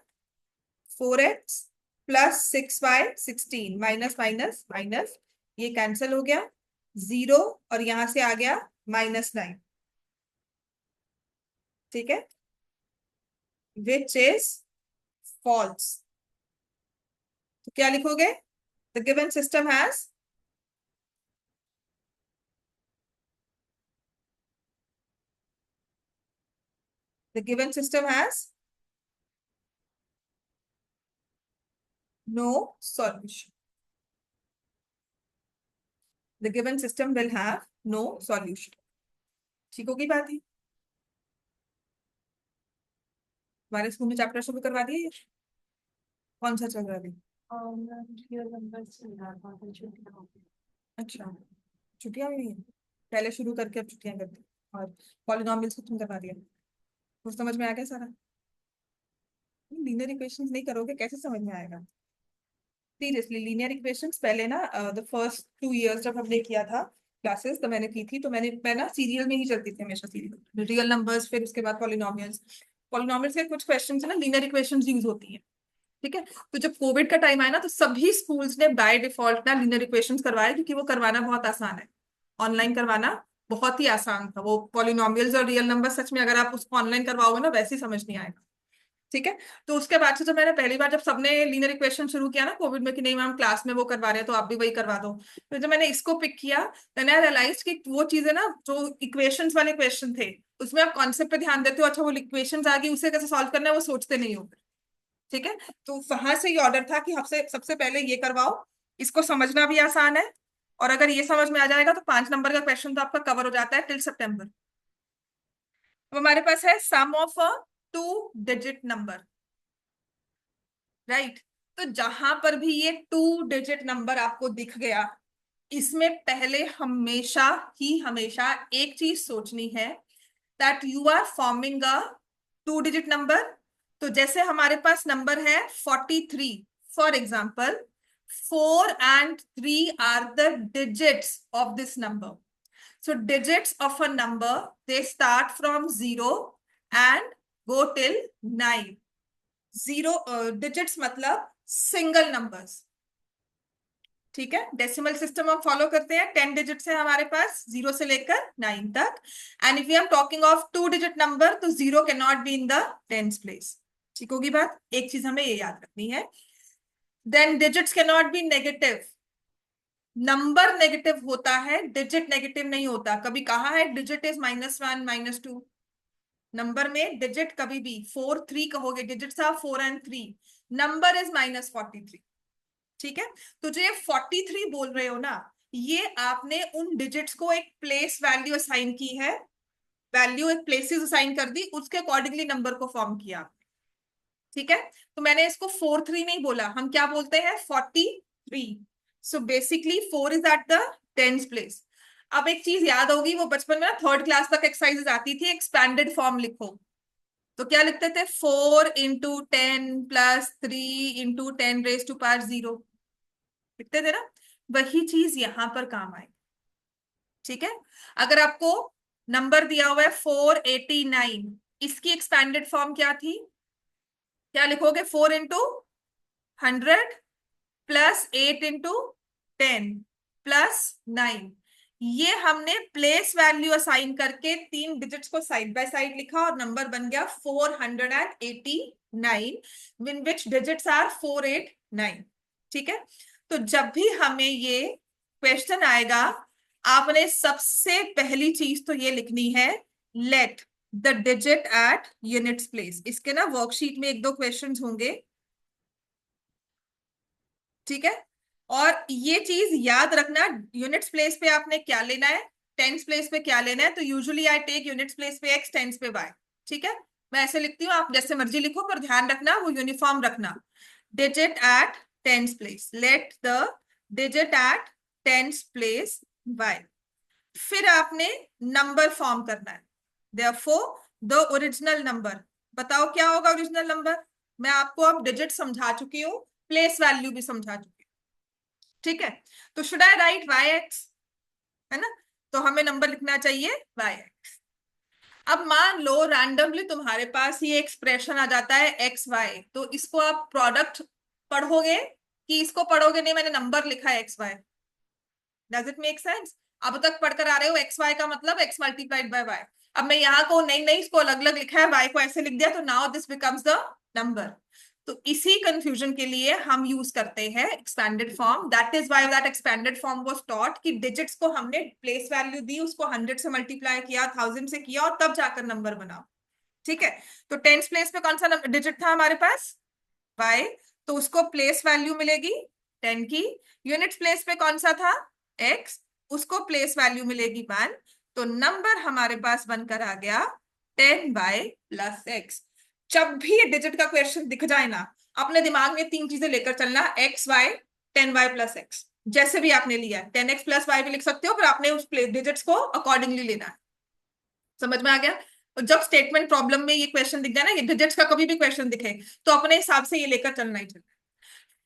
4x plus 6y 16, minus minus minus, ये cancel हो गया, 0 और यहां से आ गया -9। ठीक है, विच इज फॉल्स। तो क्या लिखोगे? The given system has the given system has no solution. The given system will have no solution. ठीक होगी बात ही। हमारे स्कूल में चैप्टर शुरू करवा दिए? कौन सा चल रहा है? अच्छा, छुट्टियां हुई हैं? पहले शुरू करके अब छुट्टियां कर दी, और पॉलिनॉमियल्स खत्म करवा दिया। कुछ समझ में आ गया सारा? लीनियर इक्वेशंस नहीं करोगे कैसे समझ में आएगा? सीरियसली, लीनियर इक्वेशंस पहले ना द फर्स्ट 2 इयर्स जब हमने किया था क्लासेस, तो मैंने की थी, तो मैं ना सीरियल में ही चलती थी हमेशा, सीरियल रियल नंबर्स, फिर उसके बाद पॉलिनॉमियल्स। पॉलिनॉमियल्स के कुछ क्वेश्चन है ना लीनियर इक्वेशंस यूज होती है। ठीक है, तो जब कोविड का टाइम आया ना, तो सभी स्कूल्स ने बाय डिफॉल्ट ना लीनियर इक्वेशंस करवाया, क्योंकि वो करवाना बहुत आसान है। ऑनलाइन करवाना बहुत ही आसान था। वो पॉलिनॉमियल्स और रियल नंबर सच में अगर आप उसको ऑनलाइन करवाओगे ना, वैसे ही समझ नहीं आएगा। ठीक है, तो उसके बाद से जब मैंने पहली बार, जब सबने लीनियर इक्वेशन शुरू किया ना कोविड में कि नहीं मैम क्लास में वो करवा रहे हैं तो आप भी वही करवा दो, तो जब मैंने इसको पिक किया, देन आई रियलाइज कि वो चीजें ना जो इक्वेशंस वाले क्वेश्चन थे, उसमें आप कॉन्सेप्ट पे ध्यान देते हो, अच्छा वो इक्वेशंस आ गई उसे कैसे सॉल्व करना है वो सोचते नहीं हो। ठीक है, तो वहां से ये ऑर्डर था कि हमसे सबसे पहले ये करवाओ, इसको समझना भी आसान है, और अगर ये समझ में आ जाएगा तो 5 नंबर का क्वेश्चन तो आपका कवर हो जाता है टिल सितंबर। तो हमारे पास है some of a 2 digit number, right? तो जहां पर भी ये 2 डिजिट नंबर आपको दिख गया, इसमें पहले हमेशा ही हमेशा एक चीज सोचनी है, that you are forming a 2 digit number. तो जैसे हमारे पास नंबर है 43, for example 4 and 3 are the digits of this number. So digits of a number, they start from 0 and go till 9। 0 digits मतलब सिंगल नंबर्स। ठीक है, decimal system हम follow करते हैं, 10 डिजिट्स है हमारे पास 0 से लेकर 9 तक। And if you are talking of 2 digit number, तो 0 can not be in the tens place. ठीक होगी बात? एक चीज हमें ये याद रखनी है। Then digits can not be negative. Number negative होता है, डिजिट नेगेटिव नहीं होता। कभी कहा है डिजिट इज -1 -2? नंबर में डिजिट कभी भी 4 3 कहोगे, digits are 4 and 3, number is -43। ठीक है, तो जो ये 43 बोल रहे हो ना, ये आपने उन डिजिट्स को एक प्लेस वैल्यू असाइन की है, वैल्यू एक प्लेसेस असाइन कर दी, उसके अकॉर्डिंगली नंबर को फॉर्म किया। ठीक है, तो मैंने इसको 4 3 नहीं बोला, हम क्या बोलते हैं 43। So basically 4 is at the tens place. अब एक चीज याद होगी, वो बचपन में ना 3rd क्लास तक एक्सरसाइजेस आती थी, एक्सपैंडेड फॉर्म लिखो। तो क्या लिखते थे? 4 × 10 + 3 × 10⁻0 लिखते थे ना? वही चीज यहां पर काम आएगी। ठीक है, अगर आपको नंबर दिया हुआ है 489, इसकी एक्सपैंडेड फॉर्म क्या थी? क्या लिखोगे? 4 × 100 +8 × 10 + 9। ये हमने प्लेस वैल्यू असाइन करके 3 डिजिट्स को साइड बाय साइड लिखा, और नंबर बन गया 489, विन विच डिजिट्स आर 489। ठीक है, तो जब भी हमें ये क्वेश्चन आएगा, आपने सबसे पहली चीज तो ये लिखनी है, let the digit at units place. इसके ना वर्कशीट में 1 2 क्वेश्चंस होंगे। ठीक है, और ये चीज याद रखना, यूनिट्स प्लेस पे आपने क्या लेना है, टेंस प्लेस पे क्या लेना है। तो usually I take units place पे x, टेंस पे y। ठीक है, मैं ऐसे लिखती हूँ, आप जैसे मर्जी लिखो, पर ध्यान रखना वो यूनिफॉर्म रखना। Digit at tens place, let the digit at tens place y। फिर आपने नंबर फॉर्म करना है, देयरफॉर द ओरिजिनल नंबर। बताओ क्या होगा ओरिजिनल नंबर? मैं आपको अब डिजिट समझा चुकी हूँ, प्लेस वैल्यू भी समझा चुकी हूँ, ठीक है। तो should I write y x, है ना? तो हमें नंबर लिखना चाहिए वाई एक्स। अब मान लो रैंडमली तुम्हारे पास ये एक्सप्रेशन आ जाता है एक्स वाई, तो इसको आप प्रोडक्ट पढ़ोगे कि इसको पढ़ोगे? नहीं, मैंने नंबर लिखा है x y. Does it make sense? अब तक पढ़कर आ रहे हो एक्स वाई का मतलब एक्स मल्टीप्लाइड बाय वाई। अब मैं यहाँ को नहीं नहीं इसको अलग अलग लिखा है, वाई को ऐसे लिख दिया, तो now this becomes the number. तो इसी कंफ्यूजन के लिए हम यूज करते हैं expanded form. That is why that expanded form was taught कि डिजिट्स को हमने प्लेस वैल्यू दी, उसको 100 से मल्टीप्लाई किया, 1000 से किया, और तब जाकर नंबर बना, ठीक है। तो टेंस प्लेस में कौन सा डिजिट था हमारे पास? y, तो उसको प्लेस वैल्यू मिलेगी 10 की। यूनिट्स प्लेस पे कौन सा था? x, उसको प्लेस वैल्यू मिलेगी 1। तो नंबर हमारे पास बनकर आ गया 10y प्लस x। जब भी ये डिजिट का क्वेश्चन दिख जाए ना, अपने दिमाग में तीन चीजें लेकर चलना, x Y, 10y plus x. जैसे भी आपने लिया है 10x प्लस वाई भी लिख सकते हो, पर आपने उस डिजिट्स को अकॉर्डिंगली लेना है। समझ में आ गया? तो जब स्टेटमेंट प्रॉब्लम में ये क्वेश्चन दिख जाए ना, ये डिजिट्स का कभी भी क्वेश्चन दिखे, तो अपने हिसाब से ये लेकर चलना ही चलना।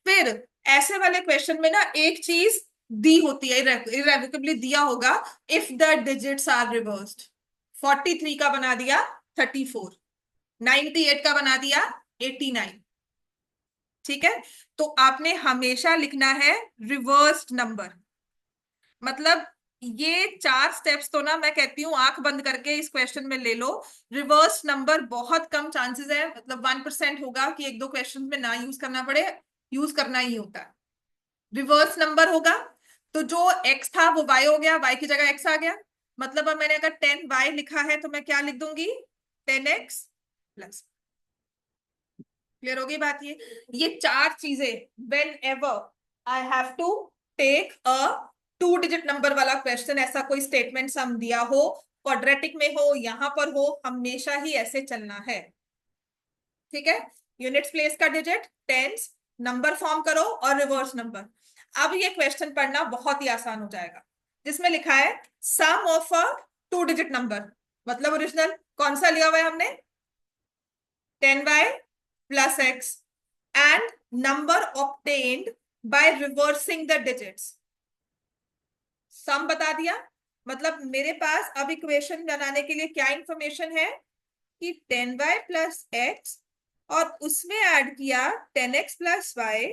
फिर ऐसे वाले क्वेश्चन में ना एक चीज दी होती है, इरेवोकेबली दिया होगा, if the digits are reversed. 43 का बना दिया 34, 98 का बना दिया 89, ठीक है। तो आपने हमेशा लिखना है रिवर्स्ड नंबर। मतलब ये चार स्टेप्स तो ना मैं कहती हूँ आंख बंद करके इस क्वेश्चन में ले लो। रिवर्स नंबर बहुत कम चांसेस है, मतलब 1% होगा कि एक दो क्वेश्चन में ना यूज करना पड़े, यूज करना ही होता है। रिवर्स नंबर होगा तो जो x था वो y हो गया, y की जगह x आ गया। मतलब अब मैंने अगर 10y लिखा है तो मैं क्या लिख दूंगी? 10x plus. क्लियर होगी बात? ये चार चीजें, whenever I have to take a 2 digit number वाला क्वेश्चन, ऐसा कोई स्टेटमेंट सम दिया हो, क्वाड्रेटिक में हो, यहां पर हो, हमेशा ही ऐसे चलना है, ठीक है। यूनिट्स प्लेस का डिजिट, टेंस, नंबर फॉर्म करो और रिवर्स नंबर। अब ये क्वेश्चन पढ़ना बहुत ही आसान हो जाएगा, जिसमें लिखा है some of a 2 digit number, मतलब ओरिजिनल कौन सा लिया हुआ है हमने? 10y plus x and number obtained by reversing the digits। सम बता दिया, मतलब मेरे पास अब इक्वेशन बनाने के लिए क्या इंफॉर्मेशन है कि 10y प्लस एक्स और उसमें ऐड किया 10x प्लस वाई,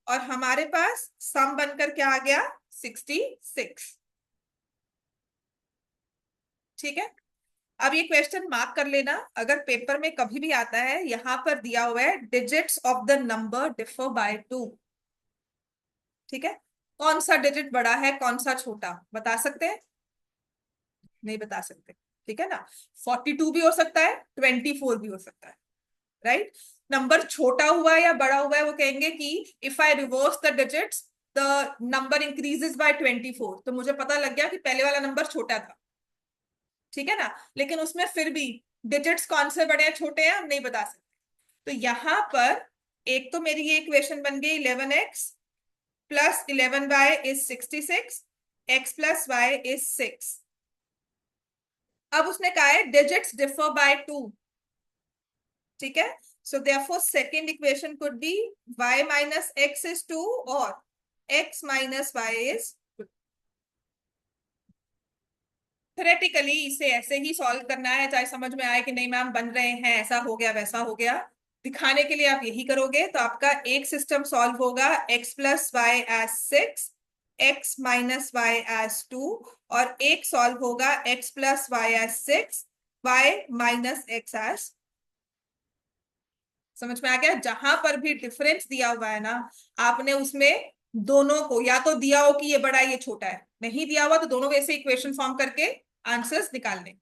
और हमारे पास सम बनकर क्या आ गया? 66, ठीक है। अब ये क्वेश्चन मार्क कर लेना, अगर पेपर में कभी भी आता है, यहां पर दिया हुआ है digits of the number differ by 2, ठीक है। कौन सा डिजिट बड़ा है, कौन सा छोटा, बता सकते हैं? नहीं बता सकते, ठीक है ना। 42 भी हो सकता है, 24 भी हो सकता है, राइट। नंबर छोटा हुआ है या बड़ा हुआ है, वो कहेंगे कि if I reverse the digits the number increases by 24। तो मुझे पता लग गया कि पहले वाला नंबर छोटा था, ठीक है ना। लेकिन उसमें फिर भी डिजिट्स कौन से बड़े हैं छोटे हैं हम नहीं बता सकते। तो यहां पर एक तो मेरी ये इक्वेशन बन गई 11x plus 11y is 66, x plus y is 6। अब उसने कहा है डिजिट्स डिफर बाय 2, ठीक है। So therefore second equation could be y minus x is 2 और x minus y is. Theoretically इसे ऐसे ही सॉल्व करना है, चाहे समझ में आए कि नहीं मैम बन रहे हैं, ऐसा हो गया वैसा हो गया, दिखाने के लिए आप यही करोगे। तो आपका एक सिस्टम सॉल्व होगा x plus y as 6, x minus y as 2, और एक सॉल्व होगा x plus y as 6, y minus x as. समझ में आ गया? जहां पर भी डिफरेंस दिया हुआ है ना, आपने उसमें दोनों को, या तो दिया हो कि ये बड़ा है ये छोटा है, नहीं दिया हुआ तो दोनों वैसे इक्वेशन फॉर्म करके आंसर्स निकालने,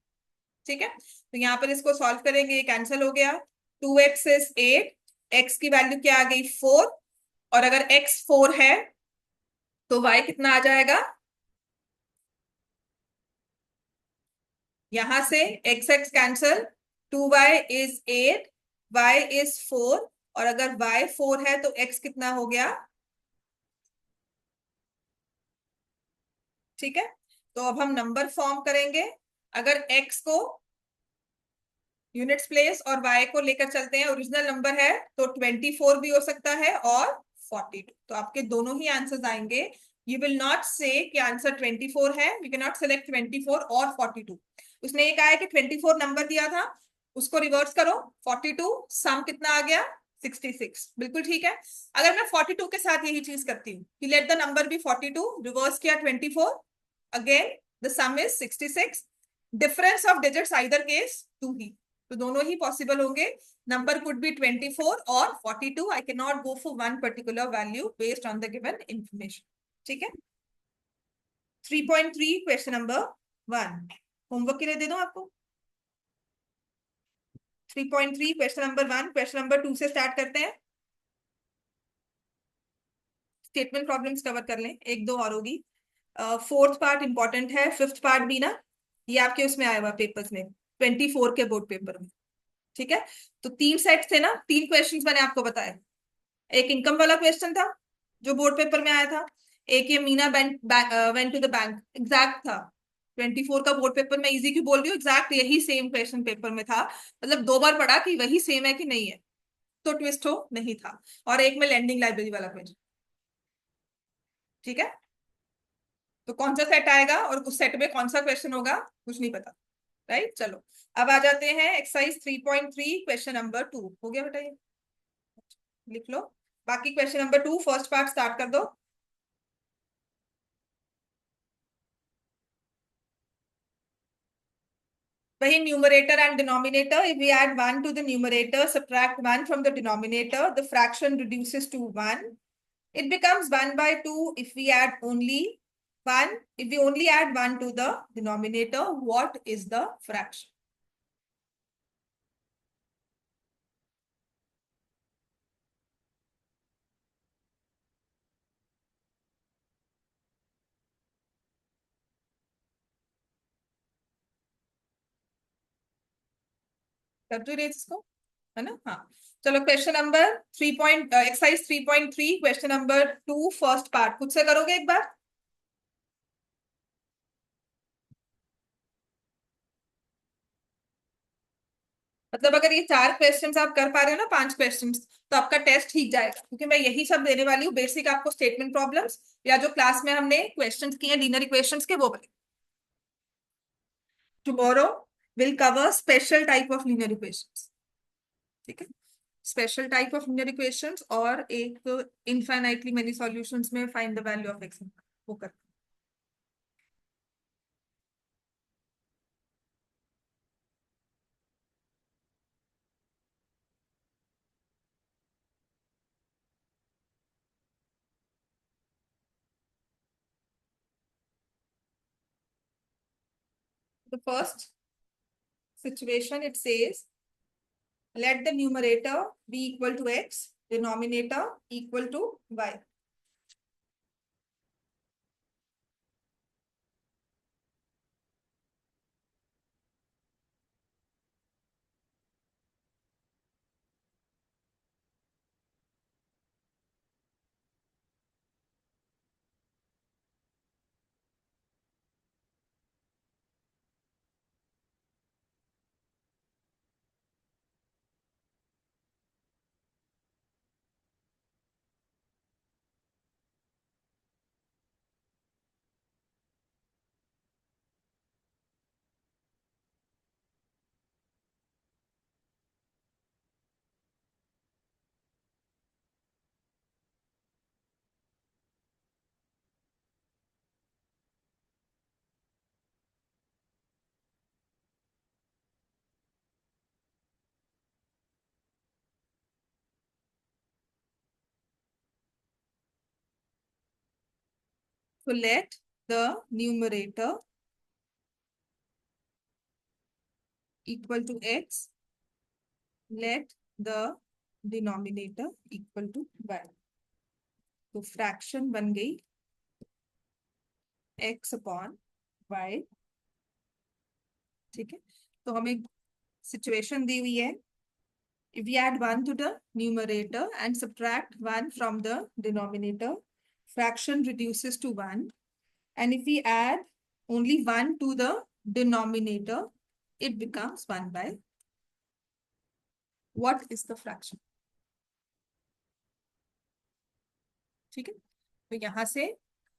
ठीक है। तो यहाँ पर इसको सॉल्व करेंगे, ये कैंसिल हो गया। 2x इज 8, x की वैल्यू क्या आ गई 4, और अगर x 4 है तो y कितना आ जाएगा? यहां से x x cancel, 2y is 8, y is 4, और अगर y 4 है तो x कितना हो गया? ठीक है, तो अब हम नंबर फॉर्म करेंगे। अगर x को यूनिट्स प्लेस और y को लेकर चलते हैं, ओरिजिनल नंबर है, तो 24 भी हो सकता है और 42, तो आपके दोनों ही आंसर्स आएंगे। यू विल नॉट से कि आंसर 24 है, यू कैन नॉट सेलेक्ट 24 और 42। उसने ये कहा है कि 24 नंबर दिया था, उसको रिवर्स करो, 42 सम कितना आ गया, 66। बिल्कुल ठीक है। अगर मैं 42 के साथ यही चीज करती हूँ कि let the number be 42, reverse किया 24, again the sum is 66, difference of digits either case 2 ही, तो दोनों ही पॉसिबल होंगे। नंबर कुड बी 24 और 42। I can not go for one particular value based on the given information. ठीक है, 3.3 question number 1 homework के लिए दे दो आपको। 3.3 क्वेश्चन नंबर 1, क्वेश्चन नंबर 2 से स्टार्ट करते हैं। स्टेटमेंट प्रॉब्लम्स कवर कर लें, एक दो और होगी। फोर्थ पार्ट इंपॉर्टेंट है, फिफ्थ पार्ट भी ना, ये आपके उसमें आया हुआ पेपर्स में, 24 के बोर्ड पेपर में। ठीक है, तो 3 सेट थे ना, 3 क्वेश्चंस मैंने आपको बताए। एक इनकम वाला क्वेश्चन था जो बोर्ड पेपर में आया था, एक ये Meena went to the bank, exact था। 24 का बोर्ड पेपर में, इजी क्यों बोल रही हूँ, एग्जैक्ट यही सेम क्वेश्चन पेपर में था, मतलब 2 बार पढ़ा कि वही सेम है कि नहीं है, तो ट्विस्ट हो नहीं था। और एक में लैंडिंग लाइब्रेरी वाला क्वेश्चन। ठीक है, तो कौन सा सेट आएगा और उस सेट में कौन सा क्वेश्चन होगा कुछ नहीं पता। राइट, चलो अब आ जाते हैं एक्सरसाइज 3.3 क्वेश्चन नंबर 2। हो गया बेटा, ये लिख लो। बाकी question number 2 first part start कर दो। वही numerator and denominator, if we add 1 to the numerator, subtract 1 from the denominator, the fraction reduces to 1. It becomes 1 by 2 if we add only 1. If we only add 1 to the denominator, what is the fraction? कर दो raise इसको, है ना। हाँ, चलो question number 3 exercise 3.3 question number 2 first part खुद से करोगे एक बार। मतलब अगर ये 4 क्वेश्चंस आप कर पा रहे हो ना, 5 क्वेश्चंस, तो आपका टेस्ट ठीक जाएगा, क्योंकि मैं यही सब देने वाली हूँ, बेसिक आपको स्टेटमेंट प्रॉब्लम्स, या जो क्लास में हमने क्वेश्चंस किए लीनियर इक्वेशंस के, वो बने। Tomorrow will cover special type of linear equations. ठीक है, special type of linear equations और एक इनफाइनाइटली मेनी सॉल्यूशंस में find the value of x, वो कर। The first situation, it says let the numerator be equal to x, denominator equal to y. So let the numerator equal to x, let the denominator equal to y. तो fraction बन गई x upon y। ठीक है, तो हमें situation दी हुई है, if we add 1 to the numerator and subtract 1 from the denominator, fraction reduces to 1, and if we add only 1 to the denominator, it becomes 1 by. What is the fraction? ठीक है, तो यहां से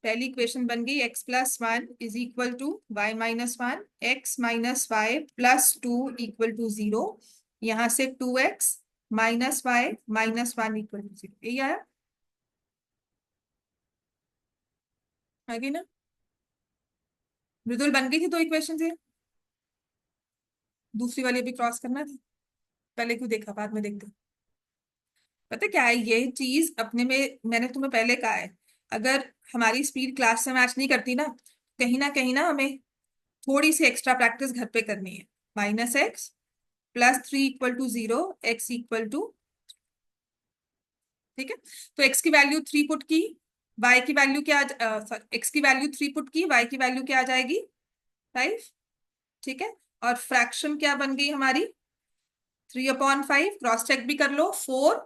पहली इक्वेशन बन गई x plus 1 is equal to y minus 1, x minus y plus 2 equal to 0। यहां से 2x minus y minus 1 equal to 0। यही आया, आगे ना? मृदुल बन गई थी दो इक्वेशन से, दूसरी वाली अभी क्रॉस करना था। पहले क्यों देखा, बाद में देखते। पता क्या है, ये चीज अपने में मैंने तुम्हें पहले कहा है, अगर हमारी स्पीड क्लास से मैच नहीं करती ना कहीं ना हमें थोड़ी सी एक्स्ट्रा प्रैक्टिस घर पे करनी है। Minus x plus 3 equal to 0, x equal to, ठीक है। तो एक्स की वैल्यू 3 पुट की, वाई की वैल्यू क्या, एक्स की वैल्यू 3 पुट की, वाई की वैल्यू क्या आ जाएगी 5, ठीक है। और फ्रैक्शन क्या बन गई हमारी 3/5, क्रॉस चेक भी कर लो, 4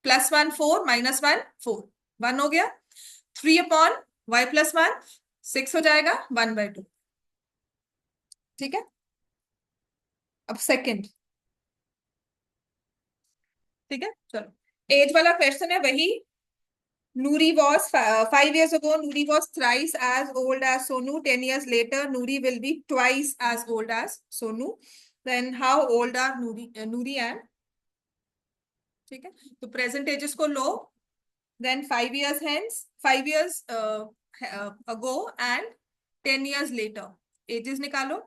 प्लस 1 4 माइनस 1 4, 1 हो गया। 3/y प्लस 1 6 हो जाएगा, 1/2, ठीक है। अब सेकंड, ठीक है, चलो एज वाला क्वेश्चन है वही। Nuri was 5 years ago. Nuri was thrice as old as Sonu. 10 years later, Nuri will be twice as old as Sonu. Then how old are Nuri and, ठीक है। तो प्रेजेंट एजेस को लो, then 5 years hence, 5 years ago and 10 years later, ages निकालो।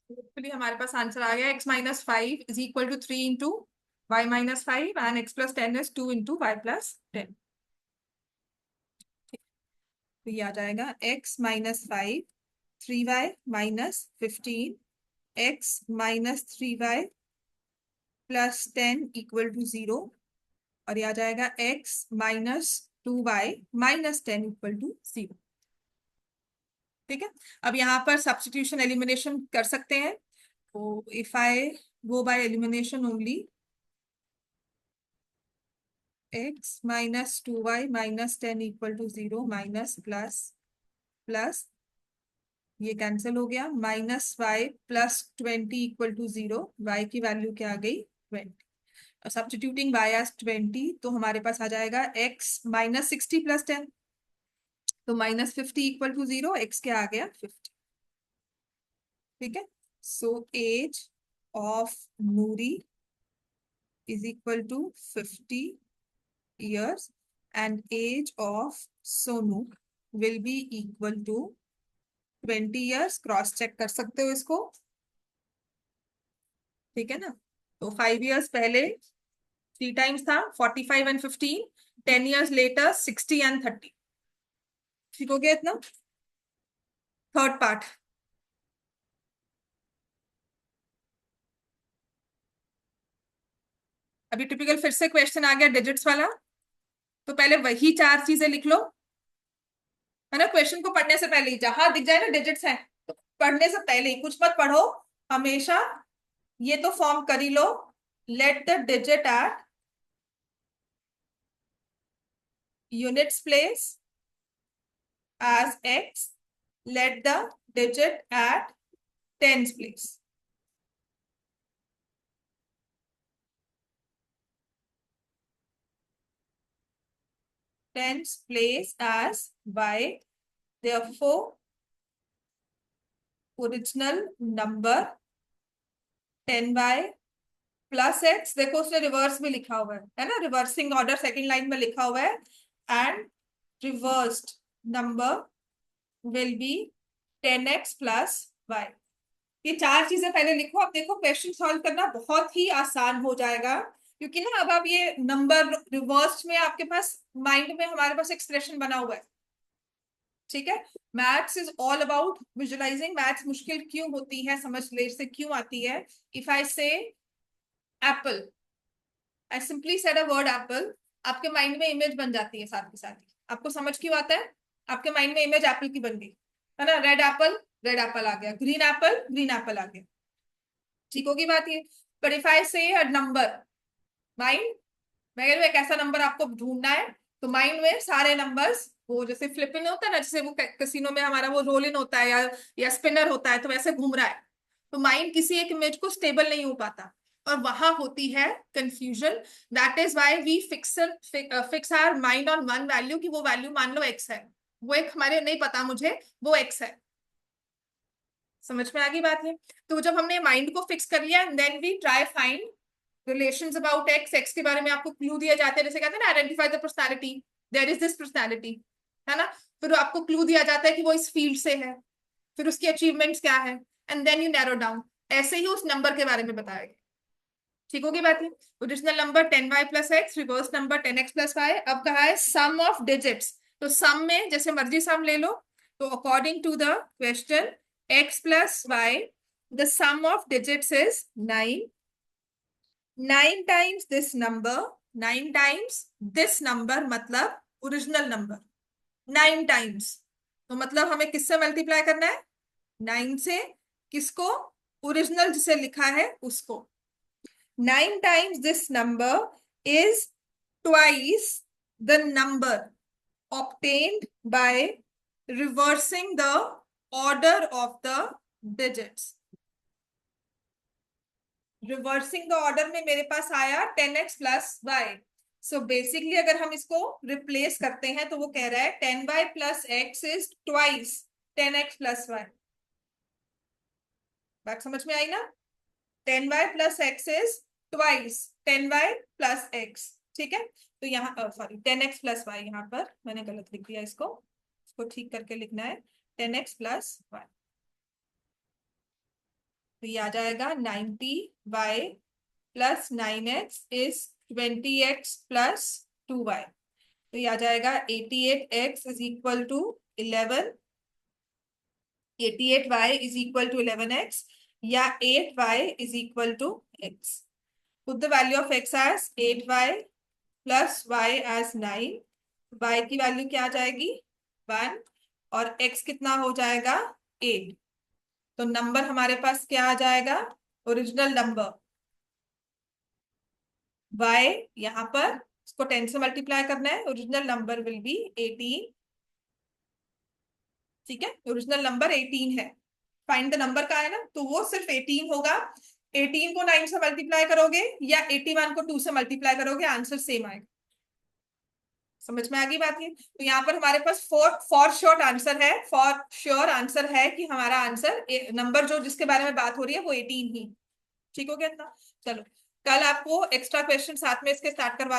Hopefully हमारे पास answer आ गया। x minus 5 is equal to 3 into y minus 5 and x plus 10 is 2 into y plus 10। तो ये आ जाएगा x minus 5 3y minus 15, x minus 3y plus 10 equal to 0। और ये आ जाएगा x minus 2y minus 10 equal to 0, ठीक है। अब यहाँ पर सब्स्टिट्यूशन एलिमिनेशन कर सकते हैं। तो if I go by elimination only, x minus 2y minus 10 equal to 0 minus plus plus, ये कैंसिल हो गया, -y plus 20 equal to 0, y की वैल्यू क्या आ गई 20। सब्स्टिट्यूटिंग y एज 20, तो हमारे पास आ जाएगा x माइनस 60 प्लस 10, तो -50 इक्वल टू 0, एक्स क्या आ गया 50। ठीक है, so age of Noori is equal to 50 years and age of Sonu will be equal to 20 years। Cross check कर सकते हो इसको, ठीक है ना। तो 5 years पहले 3 times था, 45 and 15। 10 years later 60 and 30। ठीक हो गया इतना। थर्ड पार्ट, अभी टिपिकल फिर से क्वेश्चन आ गया डिजिट्स वाला। तो पहले वही 4 चीजें लिख लो, है ना। क्वेश्चन को पढ़ने से पहले ही जहां दिख जाए ना डिजिट्स हैं, तो पढ़ने से पहले ही कुछ मत पढ़ो हमेशा, ये तो फॉर्म कर ही लो। Let the digit at units place as x, let the digit at tens place। Tens place as y, therefore original number 10y plus x. देखो उसने रिवर्स में लिखा हुआ है ना, रिवर्सिंग ऑर्डर सेकंड लाइन में लिखा हुआ है। And reversed number will be 10x plus y. ये 4 चीजें पहले लिखो। अब देखो क्वेश्चन सॉल्व करना बहुत ही आसान हो जाएगा, क्योंकि ना अब आप ये नंबर रिवर्स में आपके पास माइंड में हमारे पास एक्सप्रेशन बना हुआ है। ठीक है, maths is all about visualising. Maths मुश्किल क्यों होती है, समझ लेट से क्यों आती है। इफ आई से Apple, I simply said a word Apple, आपके माइंड में इमेज बन जाती है साथ के साथ ही। आपको समझ क्यों आता है, आपके माइंड में इमेज एप्पल की बन गई, है ना। रेड एप्पल आ गया, ग्रीन एप्पल आ गया। ठीक होगी बात ये। बट इफ आई से अ नंबर, माइंड, मैं कह रही हूँ एक ऐसा नंबर आपको ढूंढना है, तो माइंड में सारे नंबर्स, वो जैसे फ्लिप इन होता है ना, जैसे वो कैसीनो में हमारा वो रोल इन होता है या स्पिनर होता है, तो वैसे घूम रहा है। तो माइंड किसी एक इमेज को स्टेबल नहीं हो पाता, और वहां होती है confusion. That is why we fix our mind on one value, कि वो वैल्यू मान लो एक्स है, वो एक हमारे नहीं पता मुझे वो एक्स है। समझ में आ गई बात है। तो जब हमने माइंड को फिक्स कर लिया, then we try find relations about x. X के बारे में आपको क्लू दिया जाता है, जैसे कहते हैं ना identify the personality, there is this personality, है ना। फिर आपको क्लू दिया जाता है कि वो इस फील्ड से है, फिर उसकी अचीवमेंट्स क्या है, and then you narrow down. ऐसे ही उस नंबर के बारे में बताया गया। ठीक होगी बात है। Original number 10y plus x, reverse number 10x plus y. अब कहा है सम ऑफ डिजिट्स, तो सम में जैसे मर्जी सम ले लो। तो according to the question x plus y, the sum of digits is 9। 9 times this number, 9 times this number मतलब ओरिजिनल नंबर 9 टाइम्स। तो मतलब हमें किससे मल्टीप्लाई करना है, 9 से। किसको, ओरिजिनल जिसे लिखा है उसको। 9 times this number is twice the number obtained by reversing the order of the digits। Reversing the order में मेरे पास आया 10x plus Y. So basically अगर हम इसको रिप्लेस करते हैं, तो वो कह रहा है 10y plus x is twice 10x plus y. बात समझ में आई ना। 10y plus x is twice 10y plus x. ठीक है, तो यहाँ सॉरी 10x प्लस वाई, यहाँ पर मैंने गलत लिख दिया, इसको ठीक करके लिखना है 10x प्लस वाई। तो ये आ जाएगा 90y plus 9x is 20x plus 2y। तो ये आ जाएगा 88x is equal to 11, 88y is equal to 11x, या 8y is equal to x। Put the value of x as 8y plus y as 9। y की value क्या आ जाएगी 1, और x कितना हो जाएगा 8। तो नंबर हमारे पास क्या आ जाएगा, ओरिजिनल नंबर y, यहाँ पर इसको 10 से मल्टीप्लाई करना है, ओरिजिनल नंबर विल बी 18। ठीक है, ओरिजिनल नंबर 18 है। फाइंड द नंबर का है ना, तो वो सिर्फ 18 होगा। 18 को 9 से मल्टीप्लाई करोगे या 81 को 2 से मल्टीप्लाई करोगे, आंसर सेम आएगा। समझ में आ गई बात? ये तो यहाँ पर हमारे पास फॉर श्योर आंसर है, फॉर श्योर आंसर है कि हमारा आंसर नंबर जो जिसके बारे में बात हो रही है वो 18 ही। ठीक हो गया इतना? चलो, कल आपको एक्स्ट्रा क्वेश्चन साथ में इसके स्टार्ट करवा